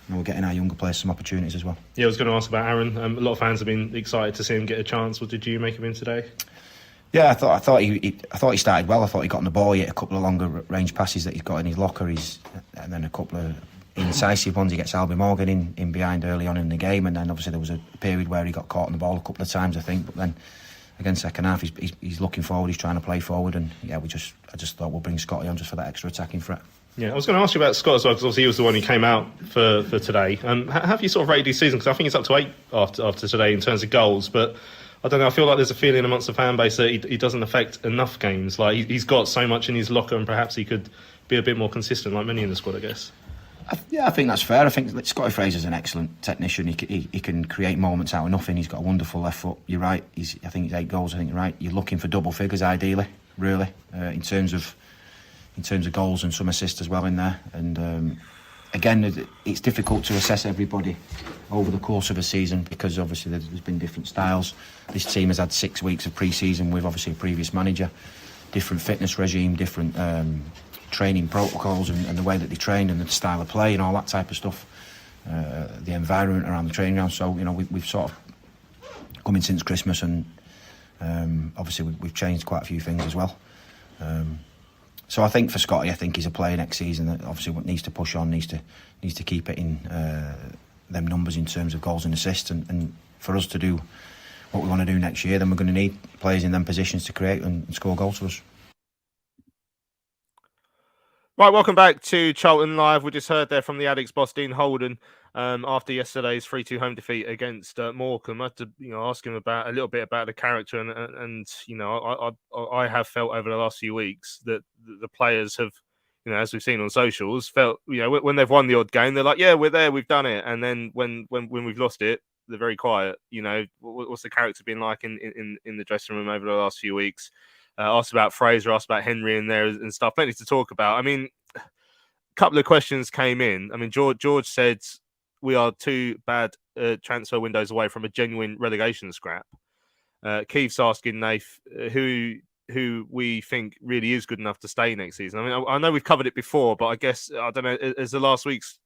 we're getting our younger players some opportunities as well. Yeah, I was going to ask about Aaron. A lot of fans have been excited to see him get a chance. What did you make of him today? Yeah, I thought he started well. I thought he got on the ball. He hit a couple of longer range passes that he's got in his locker. And then a couple of incisive ones. He gets Albie Morgan in behind early on in the game, and then obviously there was a period where he got caught on the ball a couple of times, I think. But then again, second half, he's looking forward. He's trying to play forward, and yeah, I just thought we'll bring Scotty on just for that extra attacking threat. Yeah, I was going to ask you about Scott as well, because obviously he was the one who came out for today. Have you sort of rated his season? Because I think it's up to 8 after today in terms of goals, but I don't know, I feel like there's a feeling amongst the fan base that he doesn't affect enough games. Like he's got so much in his locker, and perhaps he could be a bit more consistent, like many in the squad, I guess. I think that's fair. I think Scotty Fraser's an excellent technician. He can create moments out of nothing. He's got a wonderful left foot. You're right. I think he's 8 goals. I think you're right. You're looking for double figures, ideally, really, in terms of goals and some assists as well in there. And again, it's difficult to assess everybody over the course of a season, because obviously there's been different styles. This team has had 6 weeks of pre-season with obviously a previous manager, different fitness regime, different training protocols, and the way that they train and the style of play and all that type of stuff, the environment around the training ground. So we've sort of come in since Christmas, and obviously we've changed quite a few things as well. So I think for Scotty, I think he's a player next season that obviously needs to push on, needs to keep it in them numbers in terms of goals and assists, and for us to do what we want to do next year, then we're going to need players in them positions to create and score goals for us. Right, welcome back to Charlton Live. We just heard there from the Addicks boss, Dean Holden, after yesterday's 3-2 home defeat against Morecambe. I had to ask him a little bit about the character, and I have felt over the last few weeks that the players have, as we've seen on socials, felt, when they've won the odd game, they're like, yeah, we're there, we've done it. And then when we've lost it, they're very quiet. What's the character been like in the dressing room over the last few weeks? Asked about Fraser, asked about Henry in there and stuff. Plenty to talk about. I mean, a couple of questions came in. I mean, George said we are 2 bad transfer windows away from a genuine relegation scrap. Keith's asking Nath who we think really is good enough to stay next season. I mean, I know we've covered it before, but I guess, I don't know, as the last weeks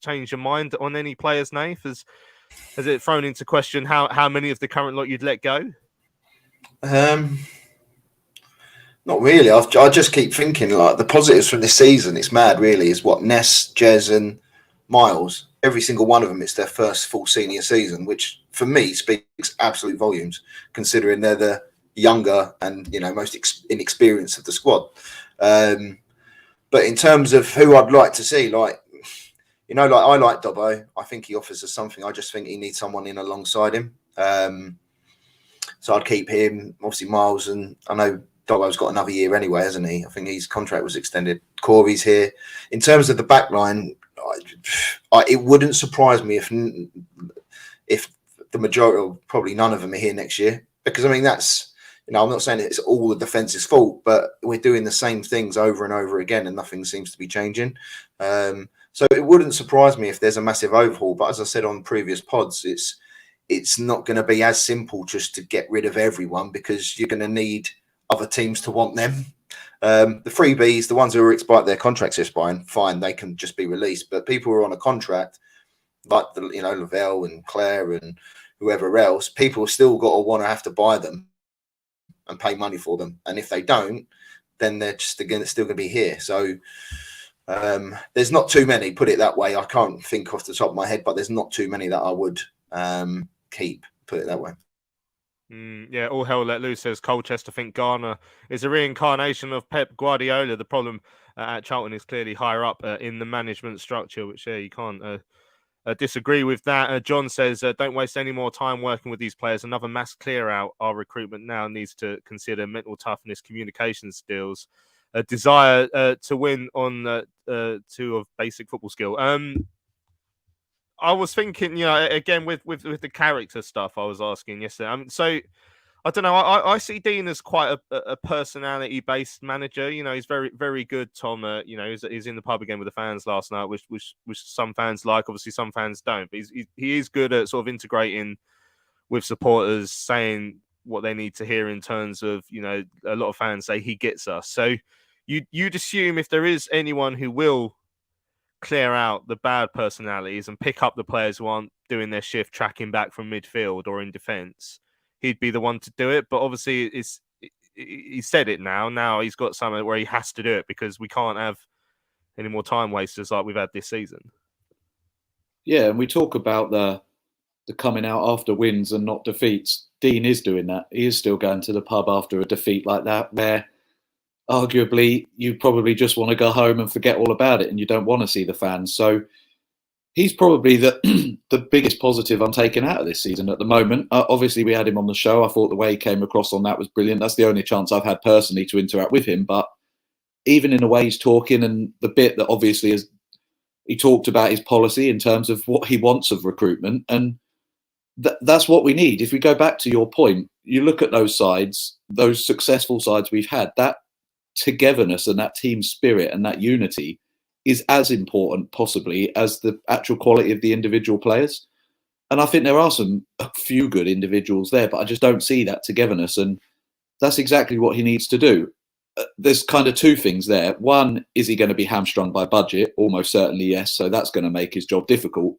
changed your mind on any players, Nath? Has it thrown into question how many of the current lot you'd let go? Not really. I just keep thinking like the positives from this season. It's mad, really. Is what Ness, Jez, and Miles. Every single one of them. It's their first full senior season, which for me speaks absolute volumes, considering they're the younger and most inexperienced of the squad. But in terms of who I'd like to see, I like Dobbo. I think he offers us something. I just think he needs someone in alongside him. So I'd keep him. Obviously, Miles, and I know Dobbo's got another year anyway, hasn't he? I think his contract was extended. Corey's here. In terms of the back line, it wouldn't surprise me if the majority, or probably none of them, are here next year. Because, I mean, that's, I'm not saying it's all the defence's fault, but we're doing the same things over and over again and nothing seems to be changing. So it wouldn't surprise me if there's a massive overhaul. But as I said on previous pods, it's not going to be as simple just to get rid of everyone, because you're going to need other teams to want them. The freebies, the ones who are their contracts expiring, fine, they can just be released. But people who are on a contract, like Lavelle and Claire and whoever else, people still got to want to have to buy them and pay money for them. And if they don't, then they're just still going to be here. So there's not too many, put it that way. I can't think off the top of my head, but there's not too many that I would keep, put it that way. Yeah, all hell let loose, says Colchester. Think Garner is a reincarnation of Pep Guardiola. The problem at Charlton is clearly higher up in the management structure, which you can't disagree with that. John says, don't waste any more time working with these players. Another mass clear out. Our recruitment now needs to consider mental toughness, communication skills, a desire to win on two of basic football skill. I was thinking, again with the character stuff I was asking yesterday. So I don't know. I see Dean as quite a personality-based manager. He's very, very good. Tom, he's in the pub again with the fans last night, which some fans like. Obviously, some fans don't. But he is good at sort of integrating with supporters, saying what they need to hear in terms of, a lot of fans say he gets us. So you'd assume if there is anyone who will clear out the bad personalities and pick up the players who aren't doing their shift, tracking back from midfield or in defence, he'd be the one to do it. But obviously, he said it now. Now he's got something where he has to do it, because we can't have any more time wasters like we've had this season. Yeah, and we talk about the coming out after wins and not defeats. Dean is doing that. He is still going to the pub after a defeat like that, where arguably you probably just want to go home and forget all about it, and you don't want to see the fans. So he's probably the biggest positive I'm taking out of this season at the moment. Obviously, we had him on the show. I thought the way he came across on that was brilliant. That's the only chance I've had personally to interact with him. But even in the way he's talking, and the bit that obviously is, he talked about his policy in terms of what he wants of recruitment, and that's what we need. If we go back to your point, you look at those sides, those successful sides we've had, that togetherness and that team spirit and that unity is as important possibly as the actual quality of the individual players. And I think there are a few good individuals there, but I just don't see that togetherness. And that's exactly what he needs to do. There's kind of two things there. One, is he going to be hamstrung by budget? Almost certainly, yes. So that's going to make his job difficult.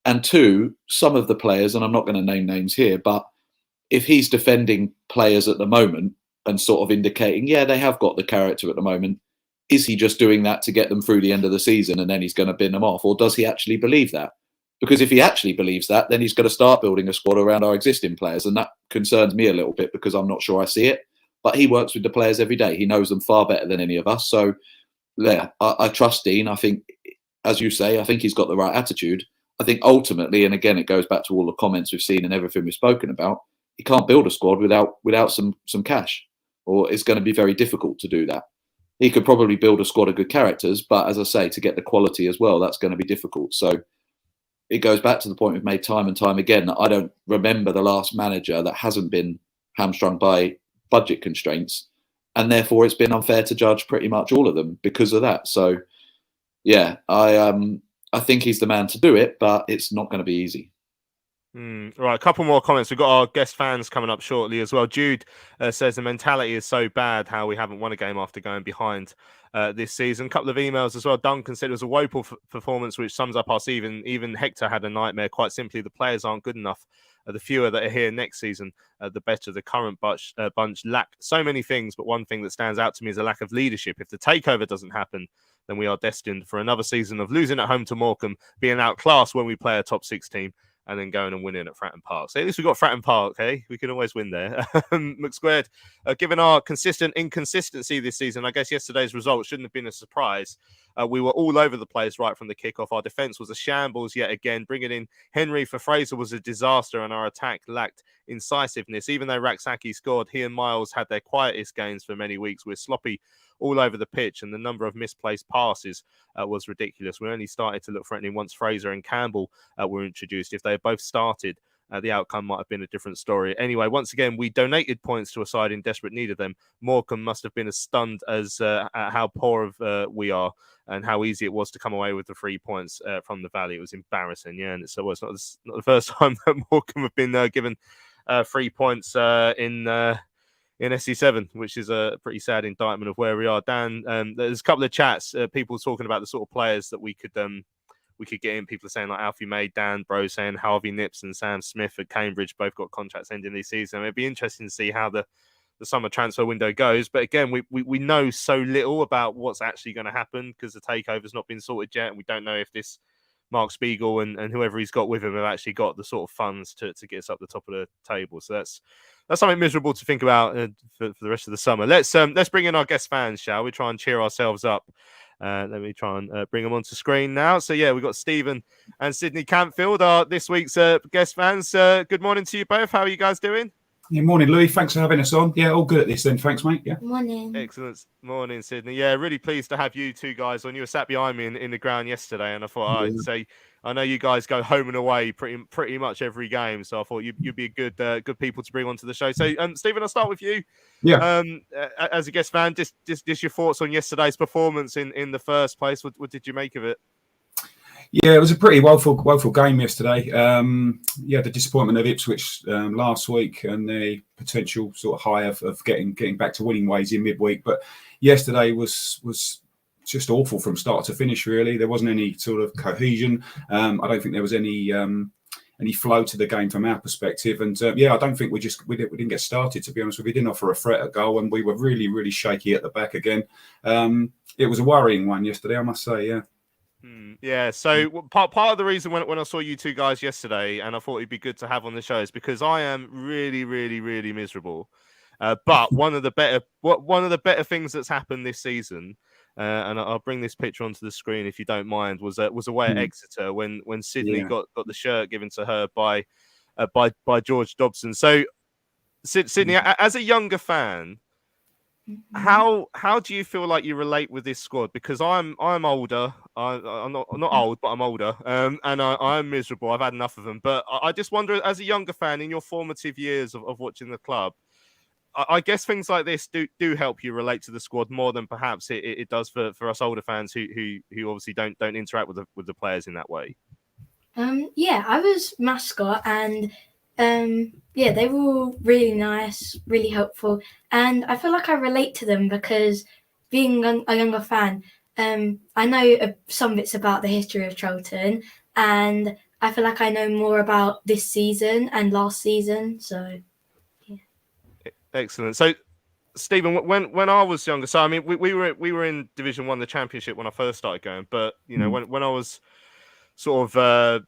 And two, some of the players, and I'm not going to name names here, but if he's defending players at the moment and sort of indicating, yeah, they have got the character at the moment, is he just doing that to get them through the end of the season and then he's going to bin them off? Or does he actually believe that? Because if he actually believes that, then he's got to start building a squad around our existing players. And that concerns me a little bit, because I'm not sure I see it. But he works with the players every day. He knows them far better than any of us. So, yeah, I trust Dean. I think, as you say, I think he's got the right attitude. I think ultimately, and again, it goes back to all the comments we've seen and everything we've spoken about, he can't build a squad without some cash, or it's going to be very difficult to do that. He could probably build a squad of good characters, but as I say, to get the quality as well, that's going to be difficult. So it goes back to the point we've made time and time again, that I don't remember the last manager that hasn't been hamstrung by budget constraints, and therefore it's been unfair to judge pretty much all of them because of that. So yeah, I think he's the man to do it, but it's not going to be easy. Right, a couple more comments. We've got our guest fans coming up shortly as well. Jude says the mentality is so bad how we haven't won a game after going behind this season. A couple of emails as well. Duncan said it was a woeful performance, which sums up our season. Even Hector had a nightmare. Quite simply, the players aren't good enough. The fewer that are here next season, the better. The current bunch lack so many things, but one thing that stands out to me is a lack of leadership. If the takeover doesn't happen, then we are destined for another season of losing at home to Morecambe, being outclassed when we play a top 6 team, and then going and winning at Fratton Park. So at least we've got Fratton Park, hey? We can always win there. McSquared, given our consistent inconsistency this season, I guess yesterday's result shouldn't have been a surprise. We were all over the place right from the kickoff. Our defence was a shambles yet again. Bringing in Henry for Fraser was a disaster, and our attack lacked incisiveness. Even though Raksaki scored, he and Miles had their quietest games for many weeks. We're sloppy all over the pitch, and the number of misplaced passes was ridiculous. We only started to look threatening once Fraser and Campbell were introduced. If they had both started, the outcome might have been a different story. Anyway, once again, we donated points to a side in desperate need of them. Morecambe must have been as stunned as at how poor we are and how easy it was to come away with the 3 points from the Valley. It was embarrassing, yeah. And so it's not the first time that Morecambe have been given 3 points in SE7, which is a pretty sad indictment of where we are. Dan, there's a couple of chats, people talking about the sort of players that we could get in. People are saying like Alfie May, Dan Bro saying Harvey Nips and Sam Smith at Cambridge both got contracts ending this season. It'd be interesting to see how the summer transfer window goes. But again, we know so little about what's actually going to happen because the takeover's not been sorted yet, and we don't know if this Mark Spiegel and whoever he's got with him have actually got the sort of funds to get us up the top of the table. So that's something miserable to think about for the rest of the summer. Let's bring in our guest fans, shall we? Try and cheer ourselves up. Let me try and bring them onto screen now. So yeah, we've got Stephen and Sydney Campfield, are this week's guest fans. Good morning to you both. How are you guys doing? Yeah, morning, Louis. Thanks for having us on. Yeah, all good at this then. Thanks, mate. Yeah. Morning. Excellent. Morning, Sydney. Yeah, really pleased to have you two guys on. You were sat behind me in the ground yesterday, and I thought I'd say I know you guys go home and away pretty much every game, so I thought you'd be a good people to bring onto the show. So, Stephen, I'll start with you. Yeah. As a guest fan, just your thoughts on yesterday's performance in the first place. What did you make of it? Yeah, it was a pretty woeful game yesterday. The disappointment of Ipswich last week and the potential sort of high of getting back to winning ways in midweek. But yesterday was just awful from start to finish. Really, there wasn't any sort of cohesion. I don't think there was any flow to the game from our perspective. And I don't think we didn't get started. To be honest with you, we didn't offer a threat at goal, and we were really, really shaky at the back again. It was a worrying one yesterday, I must say. Yeah. Yeah, so part of the reason when I saw you two guys yesterday, and I thought it'd be good to have on the show, is because I am really, really, really miserable. But one of the better things that's happened this season, and I'll bring this picture onto the screen if you don't mind, was away at Exeter when Sydney got the shirt given to her by George Dobson. So Sydney, as a younger fan, how do you feel like you relate with this squad? Because I'm older. I'm not old, but I'm older. And I'm miserable. I've had enough of them. But I just wonder, as a younger fan in your formative years of watching the club, I guess things like this do help you relate to the squad more than perhaps it does for us older fans who obviously don't interact with the players in that way. I was mascot, and they were all really nice, really helpful, and I feel like I relate to them because being a younger fan, I know some bits about the history of Charlton, and I feel like I know more about this season and last season. So, yeah. Excellent. So, Stephen, when I was younger, so I mean, we were in Division 1, the Championship, when I first started going, but you know, when I was sort of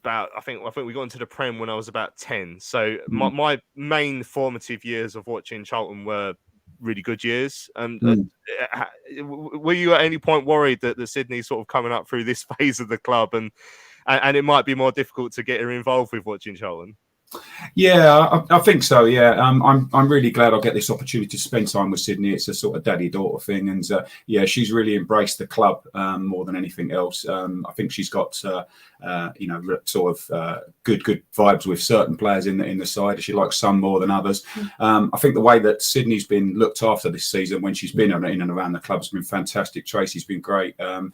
I think we got into the Prem when I was about 10. So my main formative years of watching Charlton were really good years. Were you at any point worried that Sydney's sort of coming up through this phase of the club and it might be more difficult to get her involved with watching Charlton? Yeah, I think so. Yeah, I'm really glad I get this opportunity to spend time with Sydney. It's a sort of daddy-daughter thing, and yeah, she's really embraced the club more than anything else. I think she's got sort of good vibes with certain players in the side. She likes some more than others. I think the way that Sydney's been looked after this season when she's been in and around the club has been fantastic. Tracy's been great. The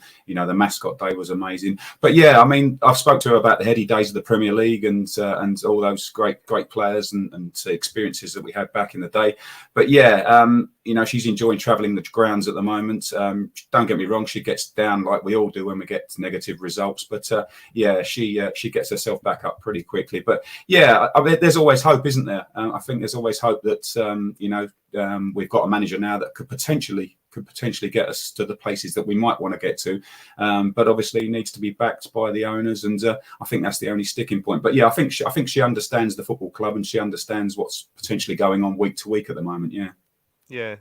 mascot day was amazing. But yeah, I mean, I've spoke to her about the heady days of the Premier League and all those great players and experiences that we had back in the day. But yeah, she's enjoying travelling the grounds at the moment. Don't get me wrong, she gets down like we all do when we get negative results. But yeah, she gets herself back up pretty quickly. But yeah, I mean, there's always hope, isn't there? I think there's always hope that we've got a manager now that could potentially get us to the places that we might want to get to, but obviously needs to be backed by the owners, and I think that's the only sticking point. But yeah, I think she understands the football club and she understands what's potentially going on week to week at the moment. Yeah.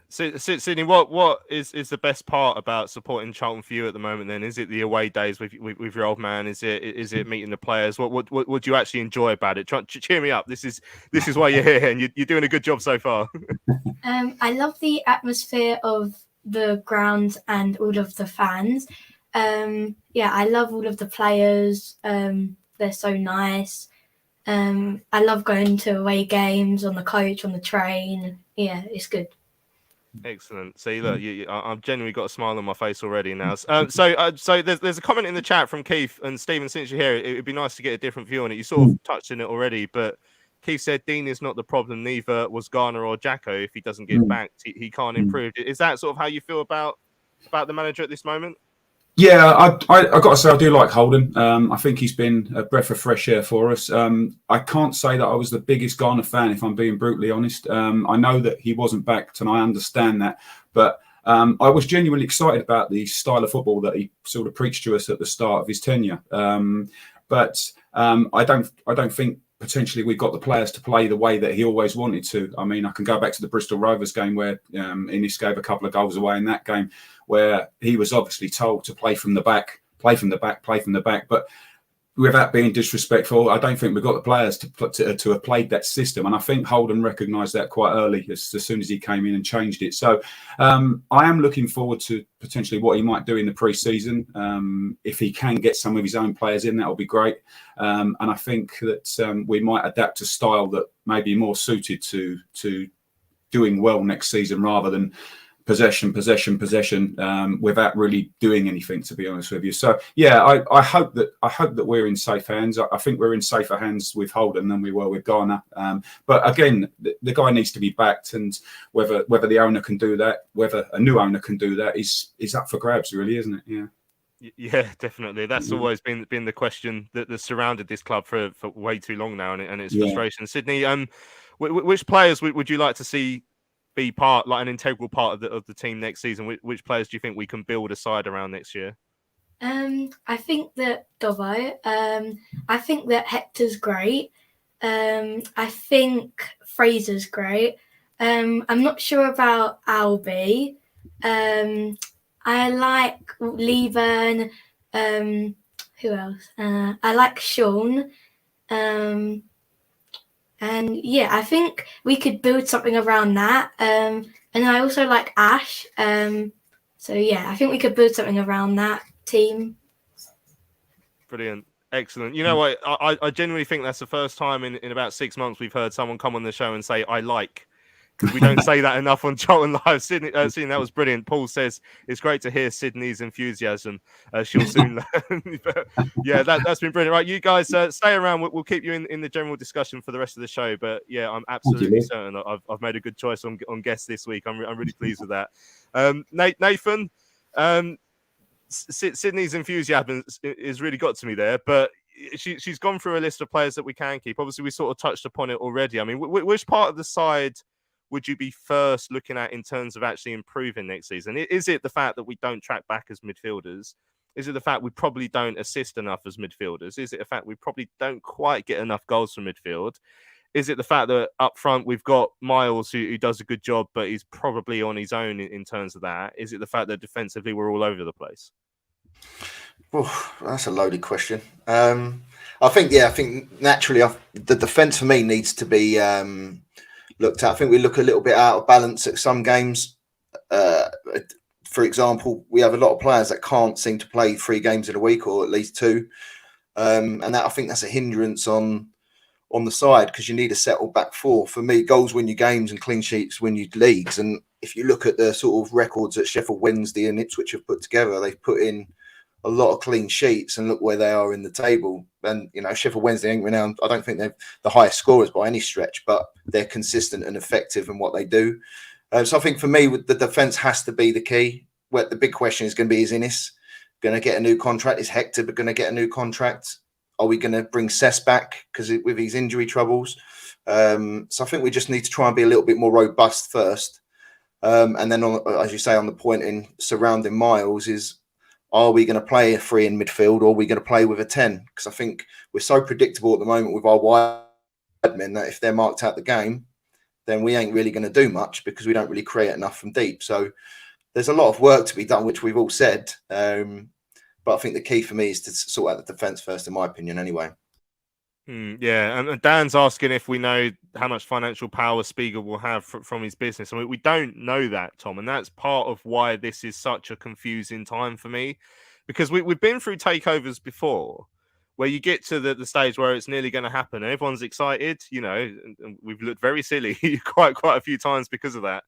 So, Sydney, what is the best part about supporting Charlton for you at the moment? Then is it the away days with your old man? Is it meeting the players? What do you actually enjoy about it? Cheer me up. This is why you're here, and you're doing a good job so far. I love the atmosphere of the grounds and all of the fans. I love all of the players. They're so nice. I love going to away games on the coach, on the train. Yeah, it's good. Excellent. See, look, I've genuinely got a smile on my face already now. So there's a comment in the chat from Keith and Stephen. Since you're here, it would be nice to get a different view on it. You sort of touched on it already, but Keith said Dean is not the problem. Neither was Garner or Jacko. If he doesn't get backed, he can't improve. Is that sort of how you feel about the manager at this moment? Yeah, I got to say I do like Holden. I think he's been a breath of fresh air for us. I can't say that I was the biggest Garner fan, if I'm being brutally honest. I know that he wasn't backed, and I understand that. But I was genuinely excited about the style of football that he sort of preached to us at the start of his tenure. But I don't think potentially we've got the players to play the way that he always wanted to. I mean, I can go back to the Bristol Rovers game where Innes gave a couple of goals away in that game, where he was obviously told to play from the back. But without being disrespectful, I don't think we've got the players to have played that system. And I think Holden recognised that quite early as soon as he came in and changed it. So I am looking forward to potentially what he might do in the pre-season. If he can get some of his own players in, that'll be great. And I think that we might adapt a style that may be more suited to doing well next season rather than possession, without really doing anything, to be honest with you. So yeah, I hope that we're in safe hands. I think we're in safer hands with Holden than we were with Garner. But again, the guy needs to be backed, and whether the owner can do that, whether a new owner can do that, is up for grabs, really, isn't it? Yeah. Yeah, definitely. That's always been the question that's surrounded this club for way too long now, and it's frustration. Sydney, which players would you like to see be an integral part of the team next season? Which players do you think we can build a side around next year? I think that Dobbo. I think that Hector's great. I think Fraser's great. I'm not sure about Albie. I like Leven. Who else? I like Sean. And yeah, I think we could build something around that. And I also like Ash. So yeah, I think we could build something around that team. Brilliant. Excellent. You know what? I genuinely think that's the first time in about 6 months we've heard someone come on the show and say, I like. Because we don't say that enough on Charlton Live. Sydney, that was brilliant. Paul says, it's great to hear Sydney's enthusiasm. She'll soon learn. But yeah, that's been brilliant. Right, you guys stay around. We'll keep you in the general discussion for the rest of the show. But yeah, I'm absolutely certain I've made a good choice on guests this week. I'm really pleased with that. Nathan, Sydney's enthusiasm has really got to me there. But she's gone through a list of players that we can keep. Obviously, we sort of touched upon it already. I mean, which part of the side would you be first looking at in terms of actually improving next season? Is it the fact that we don't track back as midfielders? Is it the fact we probably don't assist enough as midfielders? Is it the fact we probably don't quite get enough goals from midfield? Is it the fact that up front we've got Miles who does a good job, but he's probably on his own in terms of that? Is it the fact that defensively we're all over the place? Oh, that's a loaded question. I think naturally the defence for me needs to be looked at. I think we look a little bit out of balance at some games. For example, we have a lot of players that can't seem to play 3 games in a week, or at least 2, and that I think that's a hindrance on the side, because you need a settled back 4. For me, goals win you games and clean sheets win you leagues. And if you look at the sort of records that Sheffield Wednesday and Ipswich have put together, they've put in a lot of clean sheets, and look where they are in the table. And Sheffield Wednesday ain't renowned. I don't think they're the highest scorers by any stretch, but they're consistent and effective in what they do. So I think for me, the defence has to be the key. Well, the big question is going to be: is Innis going to get a new contract? Is Hector going to get a new contract? Are we going to bring Cess back because with his injury troubles? So I think we just need to try and be a little bit more robust first, and then, as you say, on the point in surrounding Miles is: are we going to play a 3 in midfield, or are we going to play with a 10? Because I think we're so predictable at the moment with our wide men that if they're marked out the game, then we ain't really going to do much, because we don't really create enough from deep. So there's a lot of work to be done, which we've all said. But I think the key for me is to sort out the defence first, in my opinion, anyway. Yeah, and Dan's asking if we know how much financial power Spiegel will have from his business. I mean, we don't know that, Tom, and that's part of why this is such a confusing time for me, because we've been through takeovers before, where you get to the stage where it's nearly going to happen, and everyone's excited, and we've looked very silly quite a few times because of that.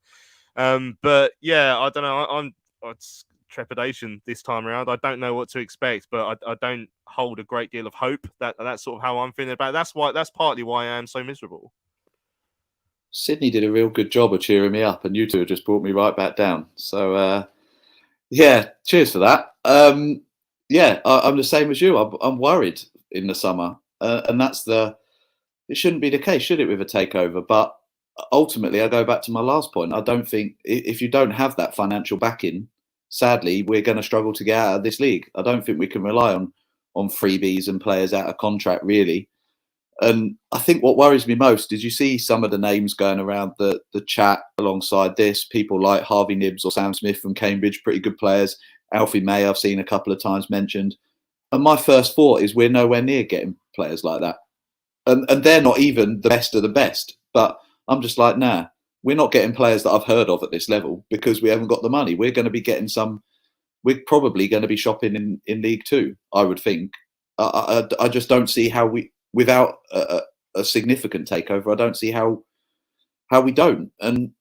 But yeah, I don't know. It's trepidation this time around. I don't know what to expect, but I don't hold a great deal of hope. That's sort of how I'm feeling about it. That's partly why I am so miserable. Sydney did a real good job of cheering me up, and you two have just brought me right back down. So yeah, cheers for that. Yeah, I'm the same as you. I'm worried in the summer, and it shouldn't be the case, should it, with a takeover? But ultimately, I go back to my last point. I don't think if you don't have that financial backing, sadly, we're going to struggle to get out of this league. I don't think we can rely on freebies and players out of contract, really. And I think what worries me most, did you see some of the names going around the chat alongside this? People like Harvey Nibbs or Sam Smith from Cambridge, pretty good players. Alfie May, I've seen a couple of times mentioned. And my first thought is we're nowhere near getting players like that. And they're not even the best of the best. But I'm just like, nah, we're not getting players that I've heard of at this level, because we haven't got the money. We're going to be getting we're probably going to be shopping in League Two, I would think. I just don't see how without a significant takeover, I don't see how we don't. And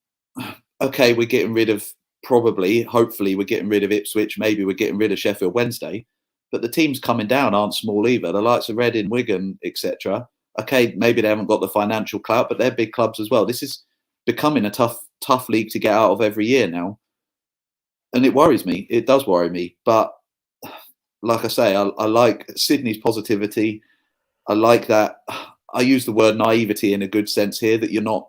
okay, we're getting rid of hopefully we're getting rid of Ipswich, maybe we're getting rid of Sheffield Wednesday, but the teams coming down aren't small either. The likes of Reading, Wigan, etc. Okay, maybe they haven't got the financial clout, but they're big clubs as well. This is becoming a tough league to get out of every year now, and it worries me. It does worry me. But like I say, I like Sydney's positivity. I like that. I use the word naivety in a good sense here, that you're not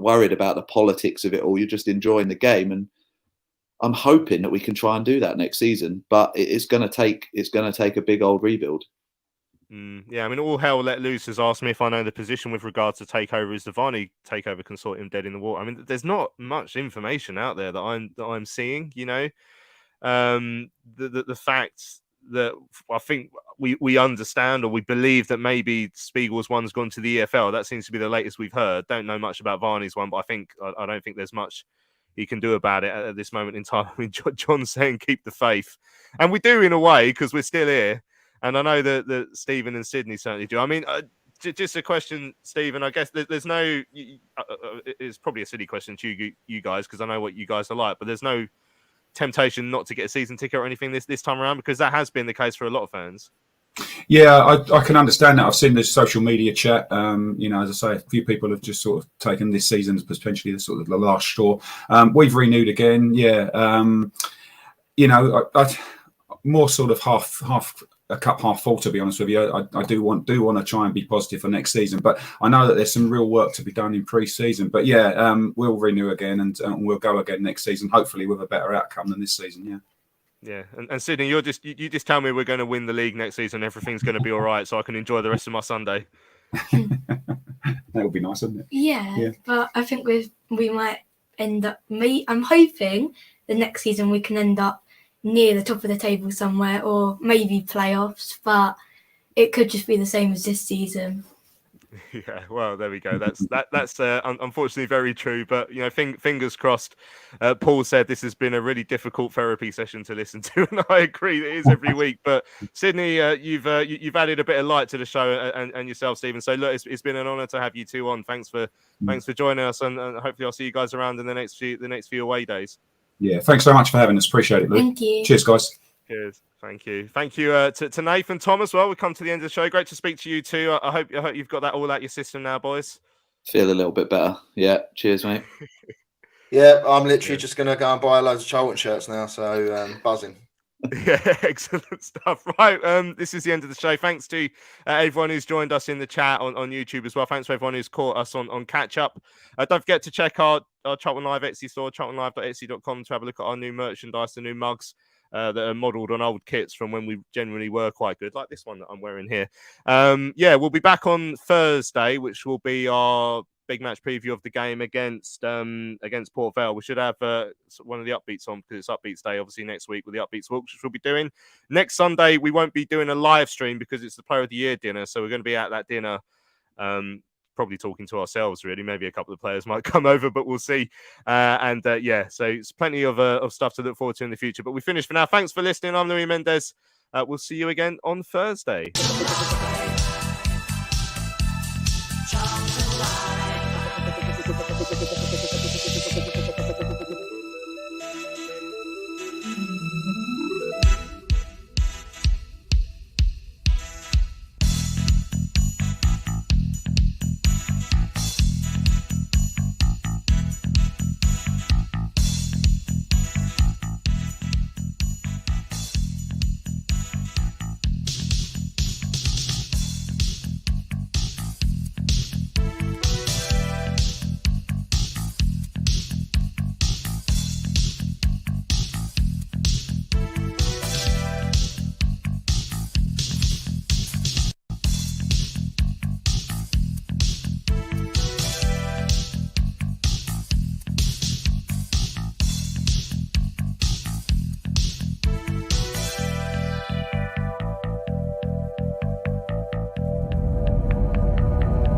worried about the politics of it all. You're just enjoying the game, and I'm hoping that we can try and do that next season. But it's going to take a big old rebuild. Yeah, I mean, All Hell Let Loose has asked me if I know the position with regards to takeover. Is the Varney takeover consortium dead in the water? I mean, there's not much information out there that I'm seeing. The fact that I think we understand, or we believe, that maybe Spiegel's one's gone to the EFL. That seems to be the latest we've heard. Don't know much about Varney's one, but I don't think there's much he can do about it at this moment in time. I mean, John's saying keep the faith, and we do in a way, because we're still here. And I know that Stephen and Sydney certainly do. I mean, just a question, Stephen. I guess there's no. It's probably a silly question to you guys, because I know what you guys are like. But there's no temptation not to get a season ticket or anything this time around, because that has been the case for a lot of fans. Yeah, I can understand that. I've seen the social media chat. As I say, a few people have just sort of taken this season as potentially the last straw. We've renewed again. Yeah. I more sort of half. A cup half full, to be honest with you. I do want to try and be positive for next season, but I know that there's some real work to be done in pre-season. But yeah, we'll renew again, and we'll go again next season, hopefully with a better outcome than this season. Yeah. And Sydney, you just tell me we're going to win the league next season, everything's going to be all right, so I can enjoy the rest of my Sunday. That would be nice, wouldn't it? Yeah. But I think we might end up. I'm hoping the next season we can end up near the top of the table somewhere, or maybe playoffs. But it could just be the same as this season. Yeah, well, there we go. That's unfortunately very true. But you know, fingers crossed. Paul said this has been a really difficult therapy session to listen to, and I agree. It is every week. But Sydney, you've added a bit of light to the show, and yourself, Stephen. So look, it's been an honour to have you two on. Thanks for joining us, and hopefully I'll see you guys around in the next few away days. Yeah, thanks so much for having us. Appreciate it, Luke. Thank you. Cheers, guys. Cheers. Thank you to Nathan, Tom as well. We come to the end of the show. Great to speak to you too. I hope you've got that all out your system now, boys. Feel a little bit better. Yeah. Cheers, mate. Yeah, I'm literally just going to go and buy loads of Charlton shirts now. So buzzing. Yeah, excellent stuff. Right, this is the end of the show. Thanks to everyone who's joined us in the chat on YouTube as well. Thanks to everyone who's caught us on catch up. Don't forget to check our Charlton Live Etsy store, charltonlive.etsy.com, to have a look at our new merchandise, the new mugs that are modelled on old kits from when we generally were quite good, like this one that I'm wearing here. Yeah, we'll be back on Thursday, which will be our big match preview of the game against Port Vale. We should have one of the upbeats on, because it's upbeats day obviously next week with the upbeats walk, which we'll be doing. Next Sunday we won't be doing a live stream because it's the Player of the Year dinner, so we're going to be at that dinner, probably talking to ourselves really. Maybe a couple of players might come over, but we'll see. Yeah, so it's plenty of stuff to look forward to in the future. But we finished for now. Thanks for listening. I'm Louis Mendez. We'll see you again on Thursday.